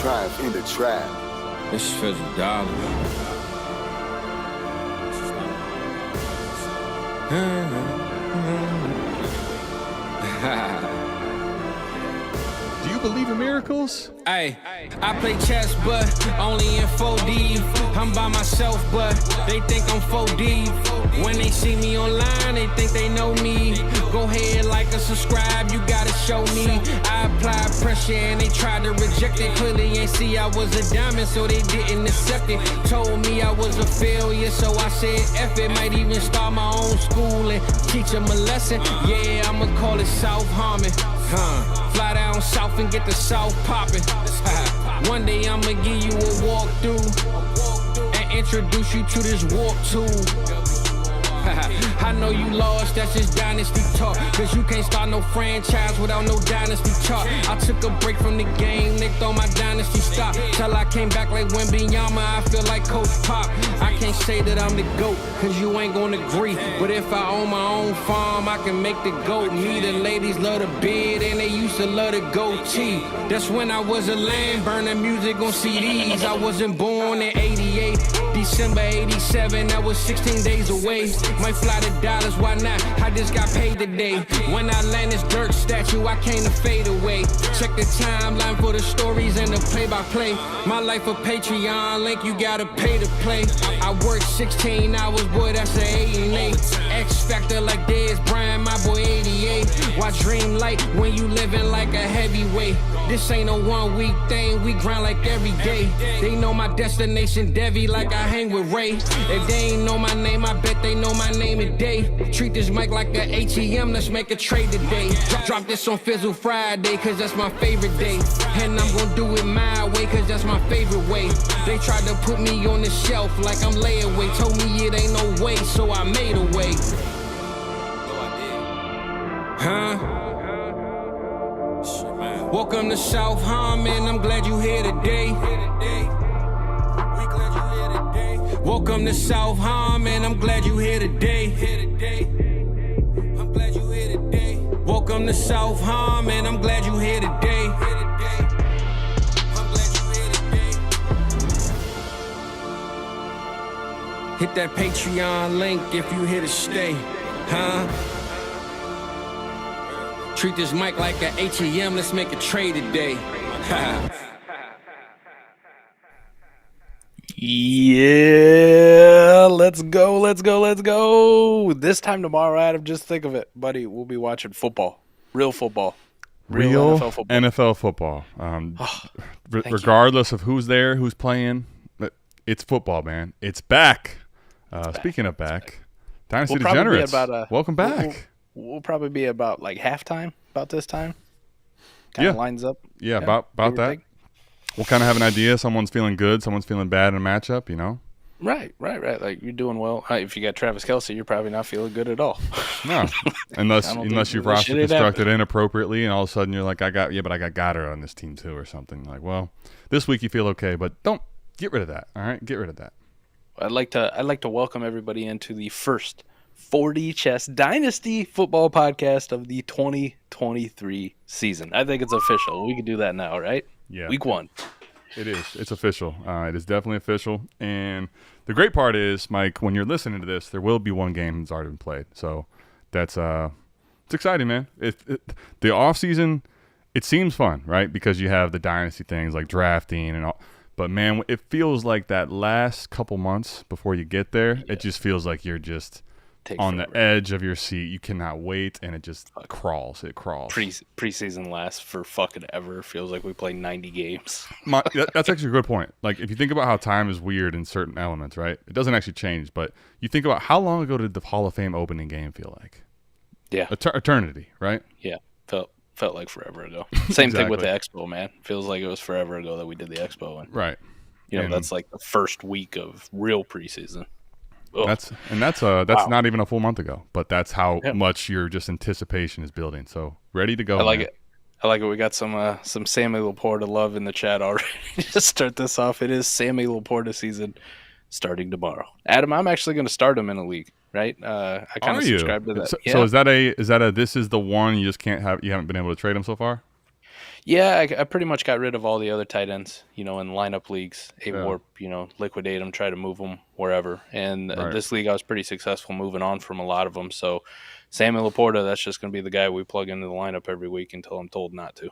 triumph in the trap. This is for the dollar. Do you believe in miracles? Ay, I play chess, but only in 4D. I'm by myself, but they think I'm 4D. When they see me online, they think they know me. Go ahead, like and subscribe, you gotta show me. I applied pressure and they tried to reject it. Clearly ain't see I was a diamond, so they didn't accept it. Told me I was a failure, so I said F it. Might even start my own school and teach them a lesson. Yeah, I'ma call it South Harmon. Fly down south and get the South poppin'. One day I'ma give you a walkthrough and introduce you to this walk tool. I know you lost, that's just dynasty talk. Cause you can't start no franchise without no dynasty chart. I took a break from the game, they thought my dynasty stopped. Till I came back like Wembanyama, I feel like Coach Pop. I can't say that I'm the GOAT, cause you ain't gonna agree. But if I own my own farm, I can make the GOAT. Me, the ladies love the beard and they used to love the goatee. That's when I was a lamb, burning music on CDs. I wasn't born in 88, December 87, that was 16 days away. Might fly to Dallas, why not? I just got paid today. When I land this Dirk statue, I came to fade away. Check the timeline for the stories and the play-by-play. My life a Patreon link, you gotta pay to play. I work 16 hours, boy, that's an 8 and 8. X Factor like Dez Bryant, my boy 88. Why dream light when you living like a heavyweight? This ain't a 1 week thing, we grind like every day. They know my destination, Devi, like I hang with Ray. If they ain't know my name, I bet they know my name today. Treat this mic like a ATM, let's make a trade today. Drop this on Fizzle Friday, cause that's my favorite day. And I'm gonna do it my way, cause that's my favorite way. They tried to put me on the shelf like I'm layaway. Told me it ain't no way, so I made a way. Welcome to South Harmon, I'm glad you here today. Welcome to South Harmon, I'm glad you here today. Welcome to South Harmon, I'm glad you here today. Hit that Patreon link if you here to stay, Treat this mic like an ATM, let's make a trade today. Yeah, let's go. This time tomorrow, Adam, just think of it, buddy. We'll be watching football, real football, Real NFL football. Regardless of who's there, who's playing, it's football, man. It's back. Speaking of back, Dynasty Degenerates, welcome back. We'll probably be about like halftime, about this time. Kind of lines up. Yeah, about that. We'll kind of have an idea. Someone's feeling good. Someone's feeling bad in a matchup, you know? Right. Like, you're doing well. If you got Travis Kelce, you're probably not feeling good at all. No. Unless you've roster constructed inappropriately, and all of a sudden you're like, I got Goddard on this team too or something. Like, well, this week you feel okay, but don't get rid of that, all right? Get rid of that. I'd like to welcome everybody into the first 40 Chess Dynasty Football Podcast of the 2023 season. I think it's official. We can do that now, right? Yeah. Week 1. It is. It's official. It is definitely official. And the great part is, Mike, when you're listening to this, there will be one game that's already been played. So that's it's exciting, man. The off season, it seems fun, right? Because you have the dynasty things like drafting and all. But man, it feels like that last couple months before you get there, it just feels like you're just on the edge of your seat. You cannot wait, and it just crawls. It crawls. Preseason lasts for fucking ever. Feels like we play 90 games. That's actually a good point. Like, if you think about how time is weird in certain elements, right? It doesn't actually change, but you think about how long ago did the Hall of Fame opening game feel like? Yeah. Eternity, right? Yeah. Felt like forever ago. Same thing with the Expo, man. Feels like it was forever ago that we did the Expo. And, right. That's like the first week of real preseason. Ugh. That's not even a full month ago, but that's how much your just anticipation is building. So ready to go. I like it. We got some Sammy LaPorta love in the chat already. To start this off, it is Sammy LaPorta season starting tomorrow. Adam, I'm actually going to start him in a league. Right? I kind of subscribe to that. So is that a this is the one you just can't have? You haven't been able to trade him so far? Yeah, I pretty much got rid of all the other tight ends, in lineup leagues. A-Warp, liquidate them, try to move them wherever. And this league, I was pretty successful moving on from a lot of them. So Sammy LaPorta, that's just going to be the guy we plug into the lineup every week until I'm told not to.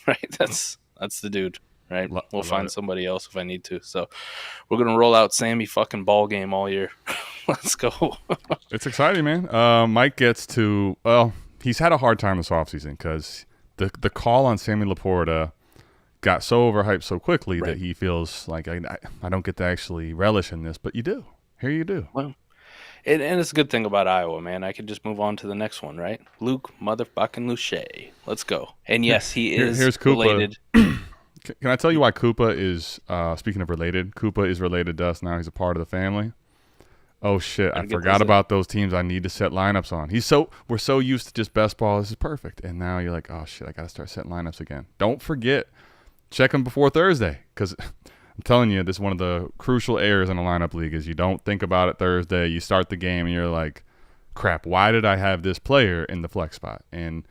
Right? That's the dude. Right? We'll find somebody else if I need to. So we're going to roll out Sammy fucking ball game all year. Let's go. It's exciting, man. Mike gets to, he's had a hard time this offseason because the call on Sammy LaPorta got so overhyped so quickly that he feels like I don't get to actually relish in this, but you do. Here you do. Well, and it's a good thing about Iowa, man. I can just move on to the next one, right? Luke motherfucking Luche. Let's go. And yes, he is related. Can I tell you why Koopa is, speaking of related, Koopa is related to us now. He's a part of the family. Oh, shit. I forgot about those teams I need to set lineups on. We're so used to just best ball. This is perfect. And now you're like, oh, shit, I got to start setting lineups again. Don't forget, check them before Thursday because I'm telling you, this is one of the crucial errors in a lineup league is you don't think about it Thursday. You start the game and you're like, crap, why did I have this player in the flex spot? And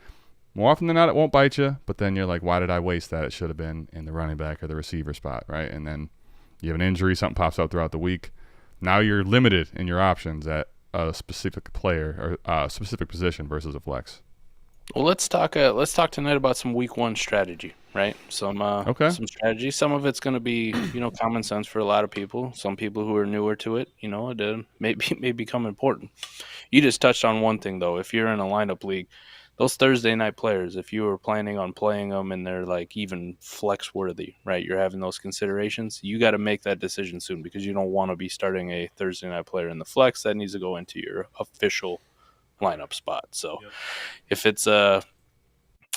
more often than not, it won't bite you, but then you're like, why did I waste that? It should have been in the running back or the receiver spot, right? And then you have an injury, something pops up throughout the week. Now you're limited in your options at a specific player or a specific position versus a flex. Well, let's talk tonight about some week one strategy, right? Some strategy. Some of it's going to be, common sense for a lot of people. Some people who are newer to it, it may become important. You just touched on one thing, though. If you're in a lineup league, those Thursday night players, if you were planning on playing them and they're like even flex worthy, right? You're having those considerations. You got to make that decision soon because you don't want to be starting a Thursday night player in the flex. That needs to go into your official lineup spot. So if it's I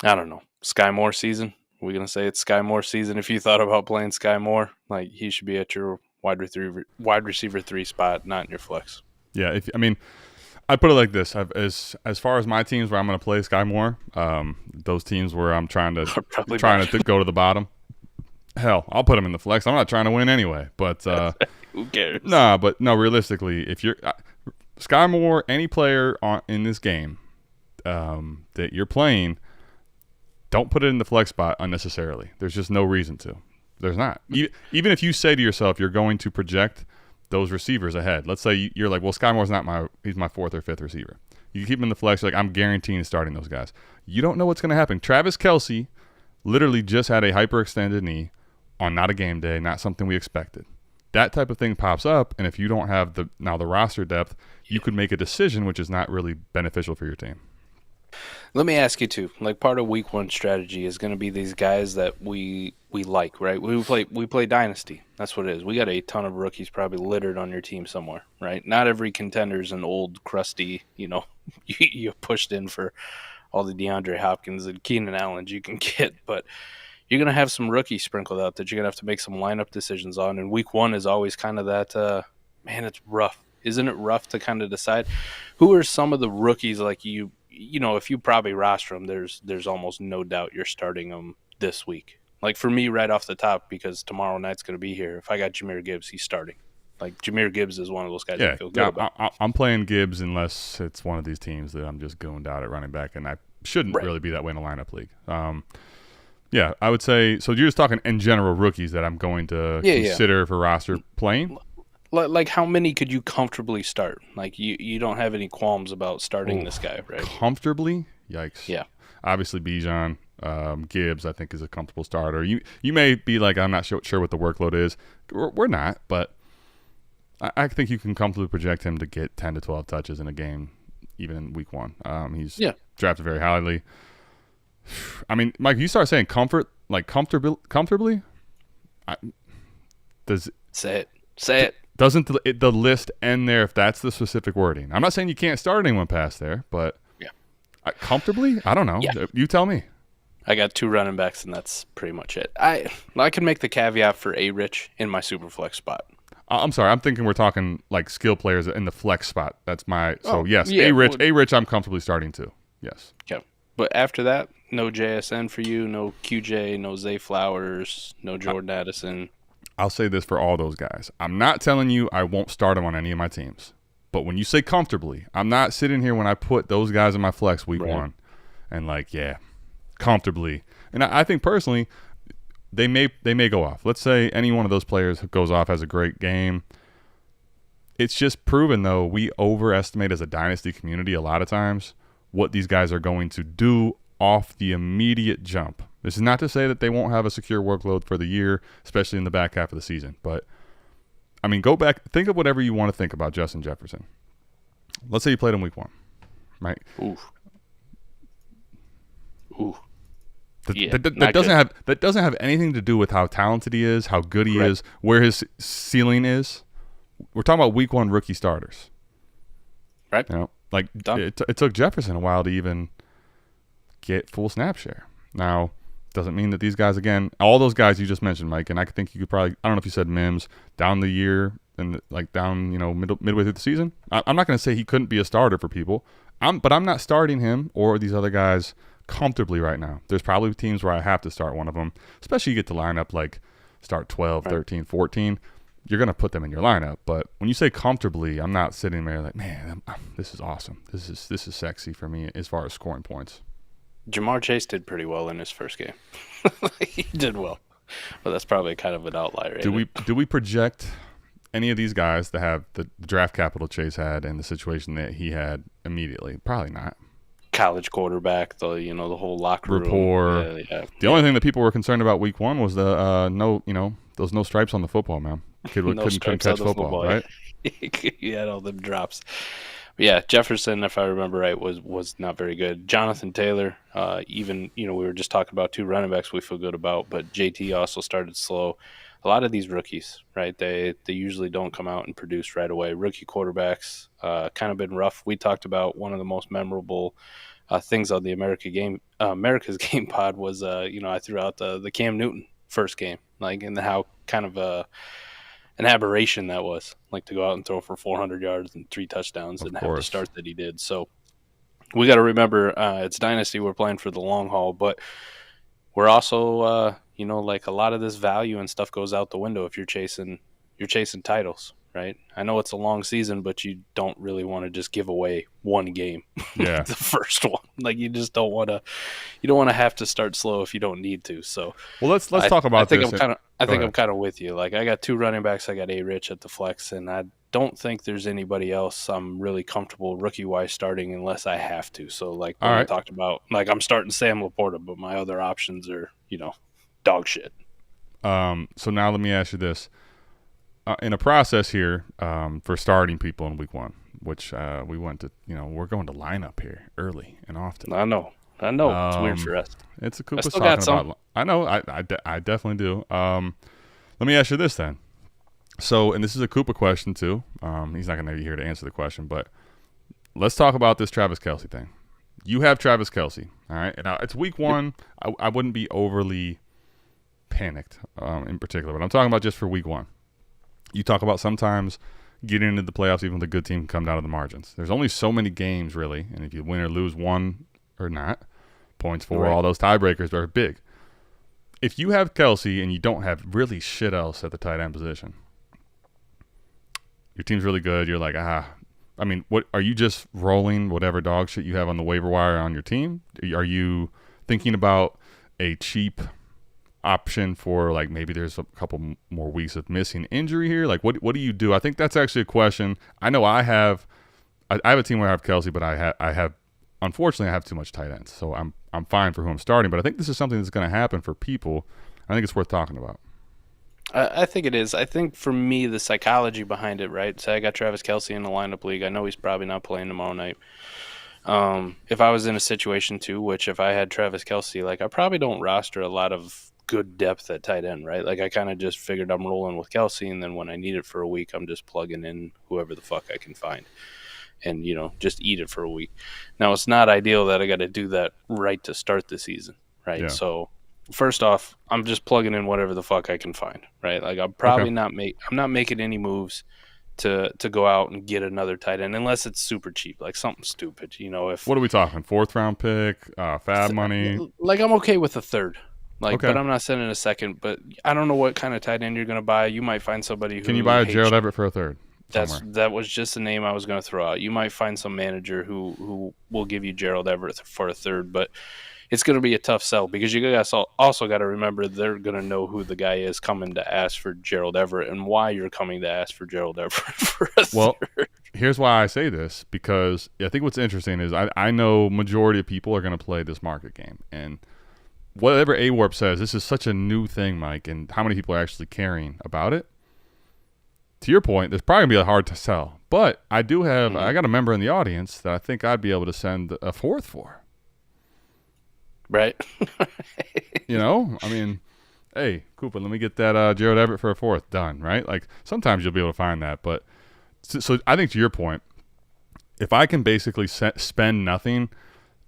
don't know, Sky Moore season, are we going to say it's Sky Moore season? If you thought about playing Sky Moore, like he should be at your wide receiver 3 spot, not in your flex. Yeah. I put it like this: as far as my teams where I'm going to play Sky Moore, those teams where I'm trying to go to the bottom, hell, I'll put them in the flex. I'm not trying to win anyway. But who cares? No, realistically, if you're Sky Moore, any player in this game that you're playing, don't put it in the flex spot unnecessarily. There's just no reason to. There's not. Even if you say to yourself you're going to project those receivers ahead. Let's say you're like, well, Sky Moore's he's my 4th or 5th receiver. You keep him in the flex, you're like, I'm guaranteeing starting those guys. You don't know what's going to happen. Travis Kelce literally just had a hyperextended knee on not a game day, not something we expected. That type of thing pops up, and if you don't have the roster depth, you could make a decision which is not really beneficial for your team. Let me ask you too. Like part of week one strategy is going to be these guys that we like, right? We play Dynasty. That's what it is. We got a ton of rookies probably littered on your team somewhere, right? Not every contender's an old crusty, you pushed in for all the DeAndre Hopkins and Keenan Allens you can get, but you're going to have some rookies sprinkled out that you're going to have to make some lineup decisions on. And week one is always kind of that, man, it's rough. Isn't it rough to kind of decide who are some of the rookies like if you probably roster them, there's almost no doubt you're starting them this week. Like for me, right off the top, because tomorrow night's going to be here. If I got Jahmyr Gibbs, he's starting. Like Jahmyr Gibbs is one of those guys I feel good about. I'm playing Gibbs unless it's one of these teams that I'm just gooned out at running back, and I shouldn't really be that way in a lineup league. I would say so. You're just talking in general rookies that I'm going to consider for roster playing. Like how many could you comfortably start? Like you don't have any qualms about starting this guy, right? Comfortably? Yikes. Yeah. Obviously Bijan, Gibbs I think is a comfortable starter. You may be like, I'm not sure what the workload is. We're not, but I think you can comfortably project him to get 10 to 12 touches in a game, even in week one. He's drafted very highly. I mean, Mike, you start saying comfortably? Say it. Doesn't the list end there if that's the specific wording? I'm not saying you can't start anyone past there, but comfortably? I don't know. Yeah. You tell me. I got 2 running backs, and that's pretty much it. I can make the caveat for A-Rich in my Superflex spot. I'm sorry. I'm thinking we're talking like skill players in the flex spot. That's my – so, yes, A-Rich I'm comfortably starting to. Yes. Okay. But after that, no JSN for you, no QJ, no Zay Flowers, no Jordan Addison. I'll say this for all those guys. I'm not telling you I won't start them on any of my teams. But when you say comfortably, I'm not sitting here when I put those guys in my flex week one and comfortably. And I think personally, they may go off. Let's say any one of those players goes off, has a great game. It's just proven, though, we overestimate as a dynasty community a lot of times what these guys are going to do off the immediate jump. This is not to say that they won't have a secure workload for the year, especially in the back half of the season. But, I mean, go back, think of whatever you want to think about Justin Jefferson. Let's say you played him week 1, right? Ooh. That doesn't have anything to do with how talented he is, how good he is, where his ceiling is. We're talking about week 1 rookie starters. Right. You know, like it took Jefferson a while to even get full snap share. Now, doesn't mean that these guys, again, all those guys you just mentioned, Mike, and I think you could probably, I don't know if you said Mims, down the year and like down, midway through the season. I'm not going to say he couldn't be a starter for people, but I'm not starting him or these other guys comfortably right now. There's probably teams where I have to start one of them, especially you get to line up like start 12, 13, 14. You're going to put them in your lineup. But when you say comfortably, I'm not sitting there like, man, this is awesome. This is sexy for me as far as scoring points. Jamar Chase did pretty well in his first game. He did well. But that's probably kind of an outlier. Do we project any of these guys to have the draft capital Chase had and the situation that he had immedially? Probably not. College quarterback, the whole locker room rapport. Yeah. The only thing that people were concerned about week 1 was the those no stripes on the football, man. Kid couldn't catch football, right? He had all them drops. But yeah, Jefferson, if I remember right, was not very good. Jonathan Taylor, even we were just talking about 2 running backs we feel good about, but JT also started slow. A lot of these rookies, right? They usually don't come out and produce right away. Rookie quarterbacks kind of been rough. We talked about one of the most memorable things on the America's Game Pod was I threw out the Cam Newton first game, like, and how kind of an aberration that was, like, to go out and throw for 400 yards and 3 touchdowns and have the start that he did. So we got to remember it's Dynasty. We're playing for the long haul, but we're also like a lot of this value and stuff goes out the window if you're chasing titles, right? I know it's a long season, but you don't really want to just give away one game. Yeah. The first one. Like, you just don't want to have to start slow if you don't need to. So, well, let's talk about this. I think I'm kind of with you. Like, I got 2 running backs. I got A-Rich at the flex, and I don't think there's anybody else I'm really comfortable rookie-wise starting unless I have to. So, like, when we talked about, like, I'm starting Sam LaPorta, but my other options are, dog shit. So now let me ask you this. In a process here for starting people in week 1, which we went to, we're going to lineup here early and often. I know. It's weird for us. It's a Koopa's talking about. I know. I definitely do. Let me ask you this then. So, and this is a Koopa question too. He's not going to be here to answer the question, but let's talk about this Travis Kelce thing. You have Travis Kelce, all right? And it's week 1. I wouldn't be overly panicked in particular, but I'm talking about just for week 1. You talk about sometimes getting into the playoffs, even with a good team, come down to the margins. There's only so many games, really, and if you win or lose one or not, points for all those tiebreakers are big. If you have Kelce and you don't have really shit else at the tight end position, your team's really good. You're like, I mean, what are you just rolling whatever dog shit you have on the waiver wire on your team? Are you thinking about a cheap option for, like, maybe there's a couple more weeks of missing injury here? Like, what do you do? I think that's actually a question. I know I have a team where I have Kelce, but I have unfortunately I have too much tight ends, so I'm fine for who I'm starting. But I think this is something that's going to happen for people. I think it's worth talking about. I think it is. I think for me, the psychology behind it, right? Say I got Travis Kelce in the lineup league. I know he's probably not playing tomorrow night. If I was in a situation too, which if I had Travis Kelce, like, I probably don't roster a lot of good depth at tight end, right? Like, I kind of just figured I'm rolling with Kelce, and then when I need it for a week, I'm just plugging in whoever the fuck I can find and, just eat it for a week. Now, it's not ideal that I got to do that right to start the season, right? Yeah. So first off, I'm just plugging in whatever the fuck I can find, right? Like, I'm probably I'm not making any moves to go out and get another tight end unless it's super cheap, like something stupid, What are we talking? 4th round pick, fab money? Like, I'm okay with a third. Like, but I'm not sending a second. But I don't know what kind of tight end you're going to buy. You might find somebody who can you buy a Gerald Everett for a third? That was just the name I was going to throw out. You might find some manager who will give you Gerald Everett for a third. But it's going to be a tough sell because you guys also got to remember they're going to know who the guy is coming to ask for Gerald Everett and why you're coming to ask for Gerald Everett for a third. Here's why I say this, because I think what's interesting is I know majority of people are going to play this market game. And whatever A-Warp says, this is such a new thing, Mike, and how many people are actually caring about it. To your point, there's probably going to be hard to sell. But I do have I got a member in the audience that I think I'd be able to send a fourth for. Right. I mean, hey, Cooper, let me get that Gerald Everett for a fourth done, right? Like, sometimes you'll be able to find that. But so I think to your point, if I can basically spend nothing,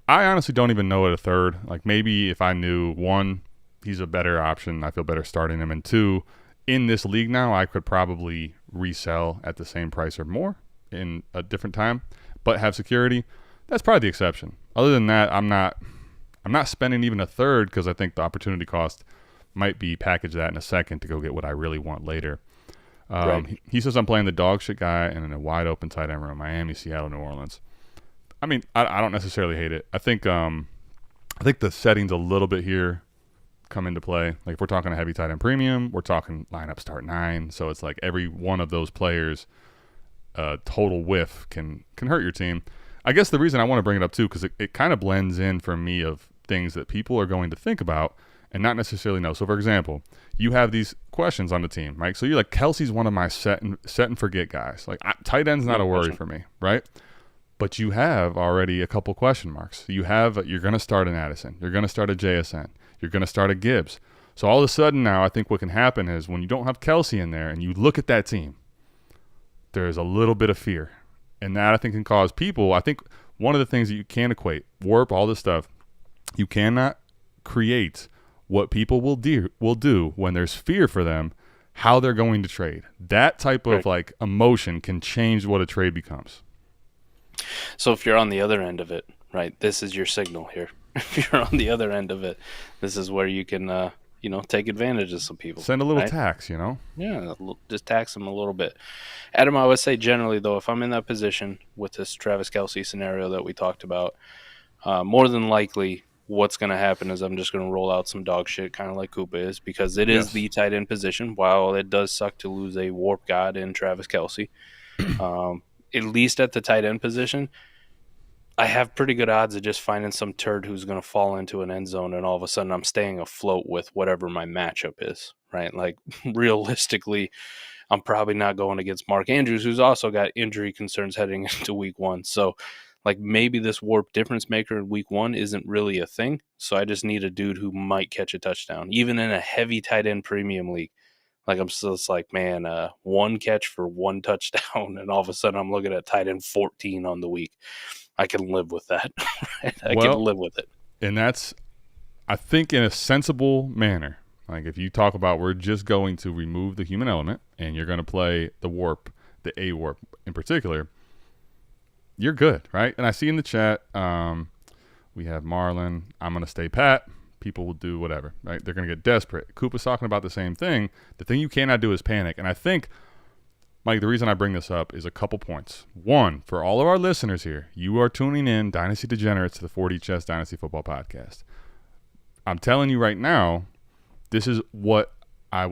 I honestly don't even know at a third. Like, maybe if I knew, one, he's a better option, I feel better starting him, and two, in this league now, I could probably resell at the same price or more in a different time, but have security. That's probably the exception. Other than that, I'm not spending even a third because I think the opportunity cost might be package that in a second to go get what I really want later. Right. He says I'm playing the dog shit guy and in a wide open tight end room, Miami, Seattle, New Orleans. I mean, I don't necessarily hate it. I think the settings a little bit here come into play. Like, if we're talking a heavy tight end premium, we're talking lineup start 9. So it's like every one of those players, total whiff can hurt your team. I guess the reason I want to bring it up too, because it kind of blends in for me of things that people are going to think about and not necessarily know. So, for example, you have these questions on the team, right? So you're like, Kelce's one of my set and forget guys. Like, tight end's not a worry for me, right? But you have already a couple question marks. You're going to start an Addison. You're going to start a JSN. You're going to start a Gibbs. So all of a sudden now, I think what can happen is when you don't have Kelce in there and you look at that team, there's a little bit of fear. And that, I think, can cause people. I think one of the things that you can't equate, warp, all this stuff, you cannot create what people will do when there's fear for them, how they're going to trade. That type of like emotion can change what a trade becomes. So if you're on the other end of it, right, this is your signal here. If you're on the other end of it, this is where you can, take advantage of some people. Send a little right? tax, Yeah, just tax them a little bit. Adam, I would say generally, though, if I'm in that position with this Travis Kelce scenario that we talked about, more than likely what's going to happen is I'm just going to roll out some dog shit, kind of like Koopa is, because it is the tight end position. While it does suck to lose a warp god in Travis Kelce, at least at the tight end position, I have pretty good odds of just finding some turd who's going to fall into an end zone, and all of a sudden I'm staying afloat with whatever my matchup is, right? Like, realistically, I'm probably not going against Mark Andrews, who's also got injury concerns heading into week 1. So, like, maybe this warp difference maker in week 1 isn't really a thing. So I just need a dude who might catch a touchdown, even in a heavy tight end premium league. Like, I'm still like, man, one catch for one touchdown, and all of a sudden I'm looking at tight end 14 on the week. I can live with that. I can live with it. And that's, I think, in a sensible manner. Like, if you talk about we're just going to remove the human element and you're going to play the warp, the A-warp in particular, you're good, right? And I see in the chat, we have Marlon, I'm going to stay pat. People will do whatever, right? They're going to get desperate. Koopa's talking about the same thing. The thing you cannot do is panic. And I think, Mike, the reason I bring this up is a couple points. One, for all of our listeners here, you are tuning in, Dynasty Degenerates, to the 40 Chess Dynasty Football Podcast. I'm telling you right now, this is what I've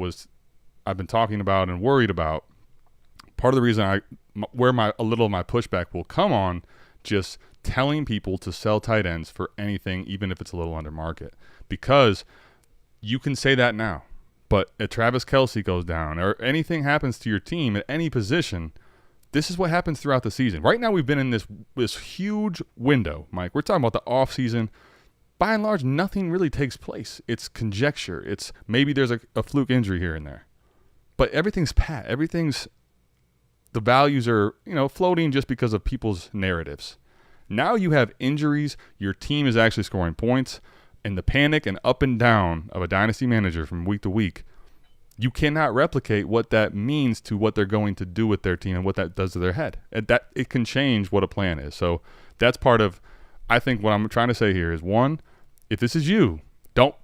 been talking about and worried about. Part of the reason where a little of my pushback will come on, just telling people to sell tight ends for anything, even if it's a little under market, because you can say that now. But if Travis Kelce goes down or anything happens to your team at any position, this is what happens throughout the season. Right now we've been in this huge window, Mike. We're talking about the offseason. By and large, nothing really takes place. It's conjecture. It's maybe there's a fluke injury here and there. But everything's pat. The values are, floating just because of people's narratives. Now you have injuries. Your team is actually scoring points. And the panic and up and down of a dynasty manager from week to week, you cannot replicate what that means to what they're going to do with their team and what that does to their head. And that it can change what a plan is. So that's part of, I think what I'm trying to say here is, one, if this is you, don't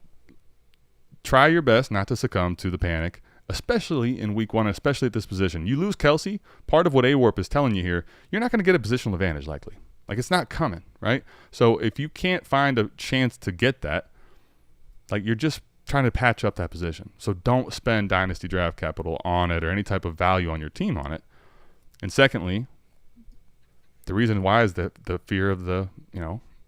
try your best not to succumb to the panic, especially in week 1, especially at this position. You lose Kelce, part of what A-Warp is telling you here, you're not going to get a positional advantage likely. Like, it's not coming, right? So if you can't find a chance to get that, like, you're just trying to patch up that position. So don't spend dynasty draft capital on it or any type of value on your team on it. And secondly, the reason why is the fear of the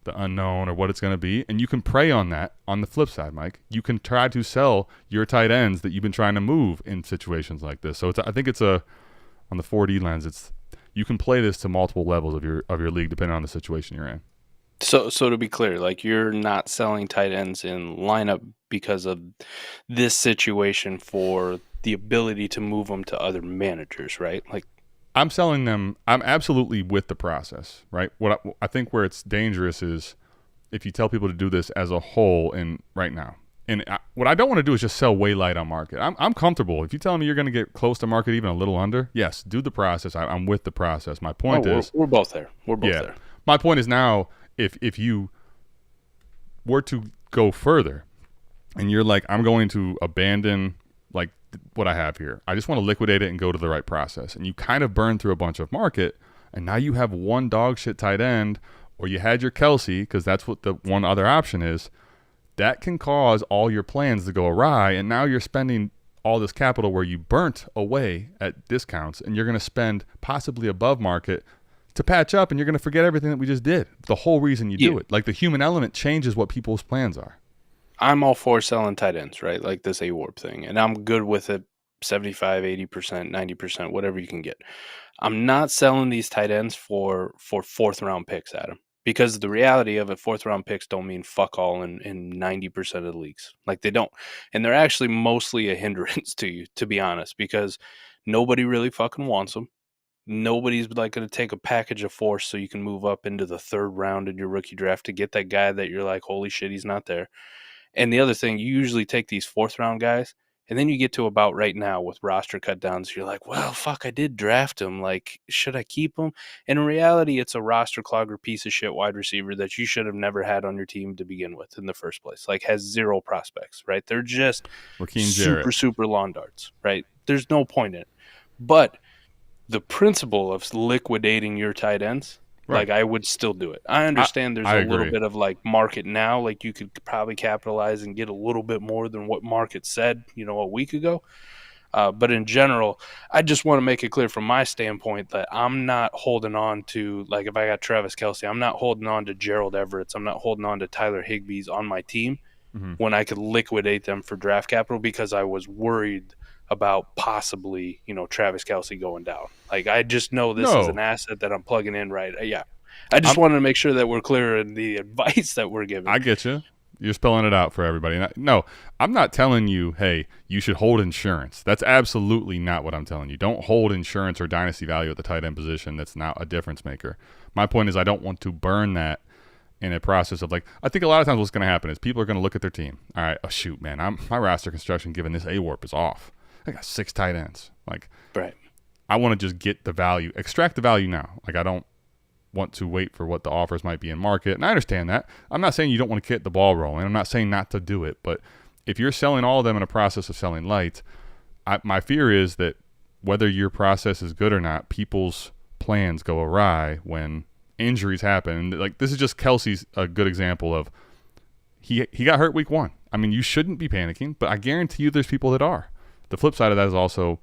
unknown or what it's going to be. And you can prey on that on the flip side, Mike. You can try to sell your tight ends that you've been trying to move in situations like this. So I think on the 4D lens, you can play this to multiple levels of your league depending on the situation you're in. So to be clear, like, you're not selling tight ends in lineup because of this situation for the ability to move them to other managers, right? Like, I'm selling them. I'm absolutely with the process, right? What I think where it's dangerous is if you tell people to do this as a whole and right now. And what I don't want to do is just sell way light on market. I'm comfortable. If you tell me you're going to get close to market, even a little under, yes, do the process. I'm with the process. My point is we're both there. We're both there. My point is now, if you were to go further and you're like, I'm going to abandon like what I have here. I just want to liquidate it and go to the right process. And you kind of burn through a bunch of market, and now you have one dog shit tight end, or you had your Kelce, because that's what the one other option is. That can cause all your plans to go awry, and now you're spending all this capital where you burnt away at discounts, and you're going to spend possibly above market to patch up, and you're going to forget everything that we just did. The whole reason you do it. Like, the human element changes what people's plans are. I'm all for selling tight ends, right? Like this A-Warp thing. And I'm good with it 75, 80%, 90%, whatever you can get. I'm not selling these tight ends for fourth round picks, Adam. Because the reality of it, fourth round picks don't mean fuck all in 90% of the leagues. Like, they don't. And they're actually mostly a hindrance to you, to be honest, because nobody really fucking wants them. Nobody's like going to take a package of force so you can move up into the third round in your rookie draft to get that guy that you're like, holy shit, he's not there. And the other thing, you usually take these fourth round guys, and then you get to about right now with roster cut downs. You're like, well, fuck, I did draft him. Like, should I keep him? And in reality, it's a roster clogger piece of shit wide receiver that you should have never had on your team to begin with in the first place. Like, has zero prospects, right? They're just super lawn darts, right? There's no point in it. But the principle of liquidating your tight ends, right, like, I would still do it. I understand there's a little bit of like market now, like you could probably capitalize and get a little bit more than what market said, a week ago. But in general, I just want to make it clear from my standpoint that I'm not holding on to, like, if I got Travis Kelce, I'm not holding on to Gerald Everett's, I'm not holding on to Tyler Higbee's on my team when I could liquidate them for draft capital because I was worried about possibly, Travis Kelce going down. Like, I just know this is an asset that I'm plugging in, right? Yeah. I just wanted to make sure that we're clear in the advice that we're giving. I get you. You're spelling it out for everybody. No, I'm not telling you, hey, you should hold insurance. That's absolutely not what I'm telling you. Don't hold insurance or dynasty value at the tight end position. That's not a difference maker. My point is I don't want to burn that in a process of, like, I think a lot of times what's going to happen is people are going to look at their team. All right, oh, shoot, man, my roster construction given this A-Warp is off. I got 6 tight ends. Like, right. I want to just get the value, extract the value now. Like, I don't want to wait for what the offers might be in market. And I understand that. I'm not saying you don't want to get the ball rolling. I'm not saying not to do it. But if you're selling all of them in a process of selling light, my fear is that whether your process is good or not, people's plans go awry when injuries happen. Like, this is just Kelce's a good example of he got hurt week 1. I mean, you shouldn't be panicking, but I guarantee you there's people that are. The flip side of that is also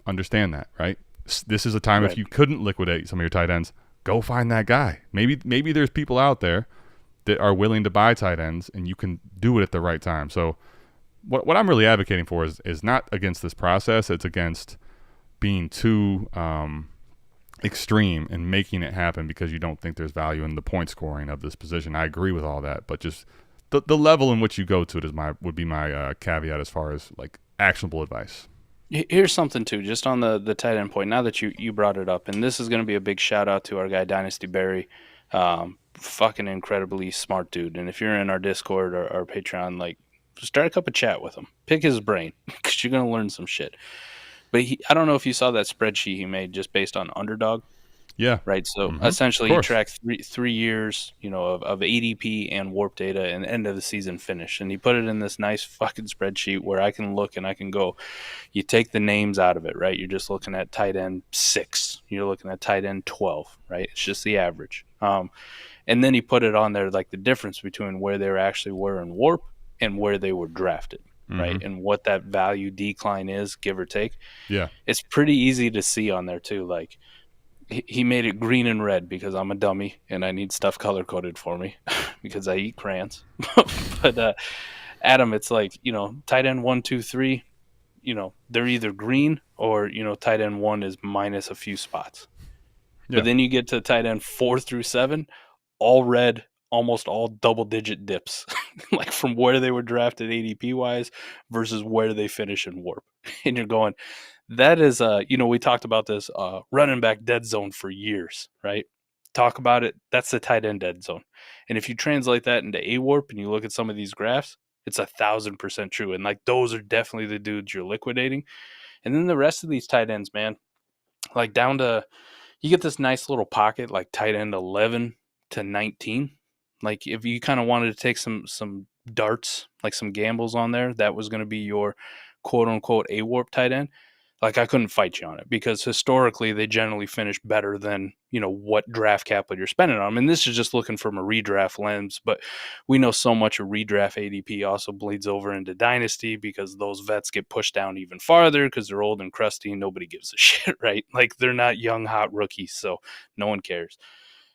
understand that, right? This is a time if you couldn't liquidate some of your tight ends, go find that guy. Maybe there's people out there that are willing to buy tight ends, and you can do it at the right time. So what I'm really advocating for is not against this process. It's against being too extreme and making it happen because you don't think there's value in the point scoring of this position. I agree with all that, but just the level in which you go to it would be my caveat as far as, like, actionable advice. Here's something too, just on the tight end point, now that you brought it up, and this is going to be a big shout out to our guy Dynasty Barry, fucking incredibly smart dude. And if you're in our Discord or our Patreon, like, start up a chat with him, pick his brain, because you're going to learn some shit. But I don't know if you saw that spreadsheet he made just based on underdog. Yeah. Right. So essentially he tracked three years, of ADP and warp data and end of the season finish. And he put it in this nice fucking spreadsheet where I can look and I can go, you take the names out of it, right? You're just looking at tight end 6. You're looking at tight end 12, right? It's just the average. And then he put it on there, like the difference between where they actually were in warp and where they were drafted, right? And what that value decline is, give or take. Yeah. It's pretty easy to see on there too. Like he made it green and red because I'm a dummy and I need stuff color coded for me because I eat crayons. But Adam, it's like, tight end 1, 2, 3, they're either green or, tight end 1 is minus a few spots. Yeah. But then you get to tight end 4 through 7, all red, almost all double-digit dips, like from where they were drafted ADP-wise versus where they finish in warp. And you're going, that is, we talked about this running back dead zone for years, right? Talk about it. That's the tight end dead zone. And if you translate that into A-warp and you look at some of these graphs, it's 1,000% true. And like those are definitely the dudes you're liquidating. And then the rest of these tight ends, man, like down to, you get this nice little pocket, like tight end 11 to 19. Like if you kind of wanted to take some darts, like some gambles on there, that was going to be your quote unquote A-warp tight end. Like I couldn't fight you on it because historically they generally finish better than, what draft capital you're spending on them. And this is just looking from a redraft lens, but we know so much of redraft ADP also bleeds over into dynasty because those vets get pushed down even farther because they're old and crusty and nobody gives a shit, right? Like they're not young, hot rookies, so no one cares.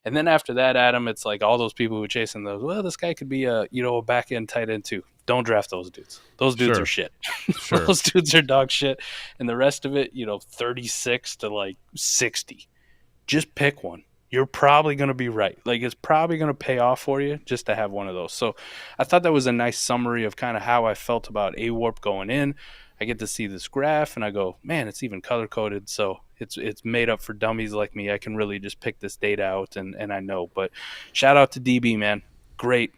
And then after that, Adam, it's like all those people who are chasing those, well, this guy could be a back end tight end too. Don't draft those dudes. Those dudes are shit. Sure. Those dudes are dog shit. And the rest of it, 36 to like 60. Just pick one. You're probably going to be right. Like it's probably going to pay off for you just to have one of those. So I thought that was a nice summary of kind of how I felt about A-warp going in. I get to see this graph and I go, man, it's even color coded. So it's made up for dummies like me. I can really just pick this data out and I know. But shout out to DB, man. Great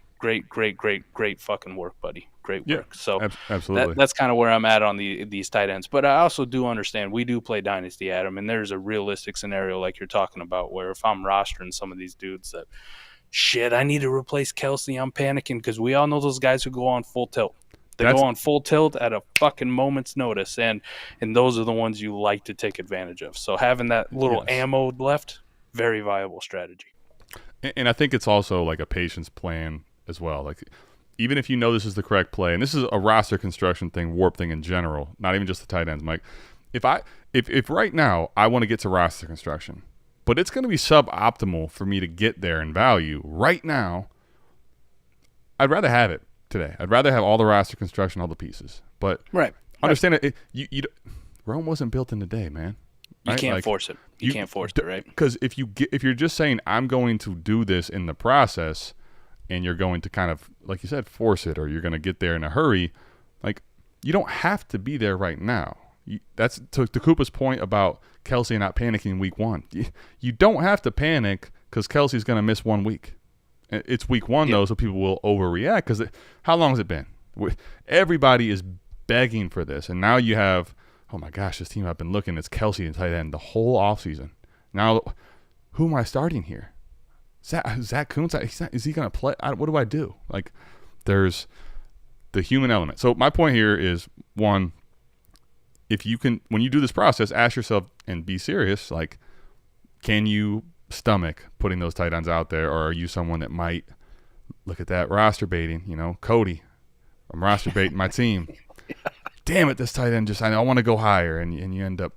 fucking work, buddy. Great work. Yeah, so absolutely. That's kind of where I'm at on these tight ends. But I also do understand we do play Dynasty, Adam, and there's a realistic scenario like you're talking about where if I'm rostering some of these dudes that, shit, I need to replace Kelce, I'm panicking because we all know those guys who go on full tilt. They go on full tilt at a fucking moment's notice, and those are the ones you like to take advantage of. So having that little ammo left, very viable strategy. And I think it's also like a patience plan as well. Like even if you know this is the correct play, and this is a roster construction thing, warp thing in general, not even just the tight ends, Mike. If right now I want to get to roster construction, but it's going to be suboptimal for me to get there in value right now, I'd rather have it today. I'd rather have all the roster construction, all the pieces. But understand it. Rome wasn't built in a day, man. Right? You can't force it. You can't force it, right? Because if you're just saying I'm going to do this in the process, and you're going to kind of, like you said, force it, or you're going to get there in a hurry, like you don't have to be there right now. That's to Koopa's point about Kelce not panicking week 1. You don't have to panic because Kelce's going to miss 1 week. It's week 1 though, so people will overreact because how long has it been? Everybody is begging for this, and now you have, oh my gosh, this team I've been looking, it's Kelce and tight end the whole offseason. Now, who am I starting here? Zach Kuntz, is he going to play? What do I do? Like, there's the human element. So my point here is, one, if you can, when you do this process, ask yourself and be serious, like, can you stomach putting those tight ends out there, or are you someone that might look at that roster baiting, Cody, I'm roster baiting my team. Damn it, this tight end I want to go higher, and you end up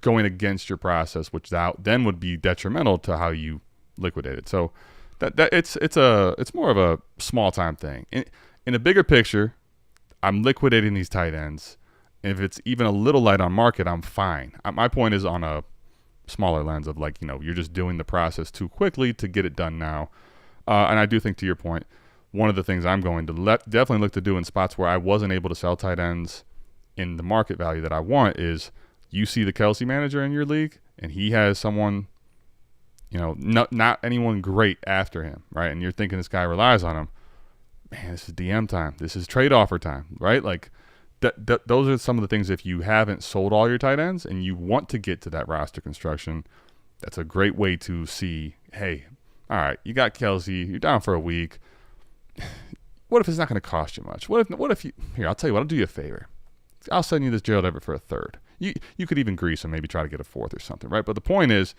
going against your process, which then would be detrimental to how you liquidate it. So that it's more of a small time thing. In a bigger picture, I'm liquidating these tight ends. If it's even a little light on market, I'm fine. My point is on a smaller lens of like, you're just doing the process too quickly to get it done now. And I do think, to your point, one of the things I'm going to definitely look to do in spots where I wasn't able to sell tight ends in the market value that I want is, you see the Kelce manager in your league and he has someone, not anyone great after him, right? And you're thinking this guy relies on him. Man, this is DM time. This is trade offer time, right? Like those are some of the things, if you haven't sold all your tight ends and you want to get to that roster construction, that's a great way to see, hey, all right, you got Kelce, you're down for a week. What if it's not going to cost you much? What if you, here, I'll tell you what, I'll do you a favor. I'll send you this Gerald Everett for a third. You could even grease and maybe try to get a fourth or something, right? But the point is,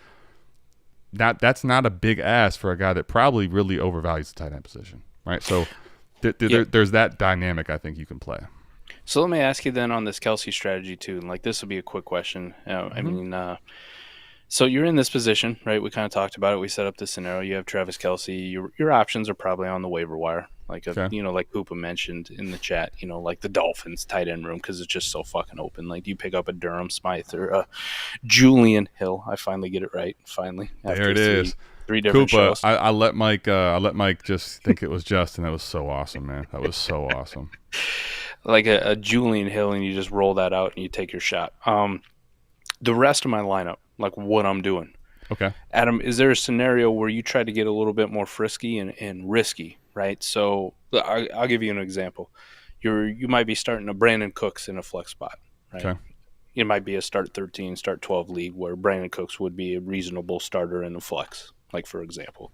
that's not a big ask for a guy that probably really overvalues the tight end position, right? So there's that dynamic I think you can play. So let me ask you then on this Kelce strategy too. And like this will be a quick question. I mean, so you're in this position, right? We kind of talked about it. We set up this scenario. You have Travis Kelce. Your options are probably on the waiver wire, like like Poopa mentioned in the chat. Like the Dolphins tight end room because it's just so fucking open. Like you pick up a Durham Smythe or a Julian Hill. I finally get it right. Finally, there it is. 3 different Koopa, shows. I let Mike just think it was Justin. That was so awesome, man. That was so awesome. Like a Julian Hill, and you just roll that out and you take your shot. The rest of my lineup, like what I'm doing. Okay. Adam, is there a scenario where you try to get a little bit more frisky and risky, right? So I'll give you an example. You might be starting a Brandon Cooks in a flex spot, right? Okay. It might be a start 13, start 12 league where Brandon Cooks would be a reasonable starter in a flex, like for example.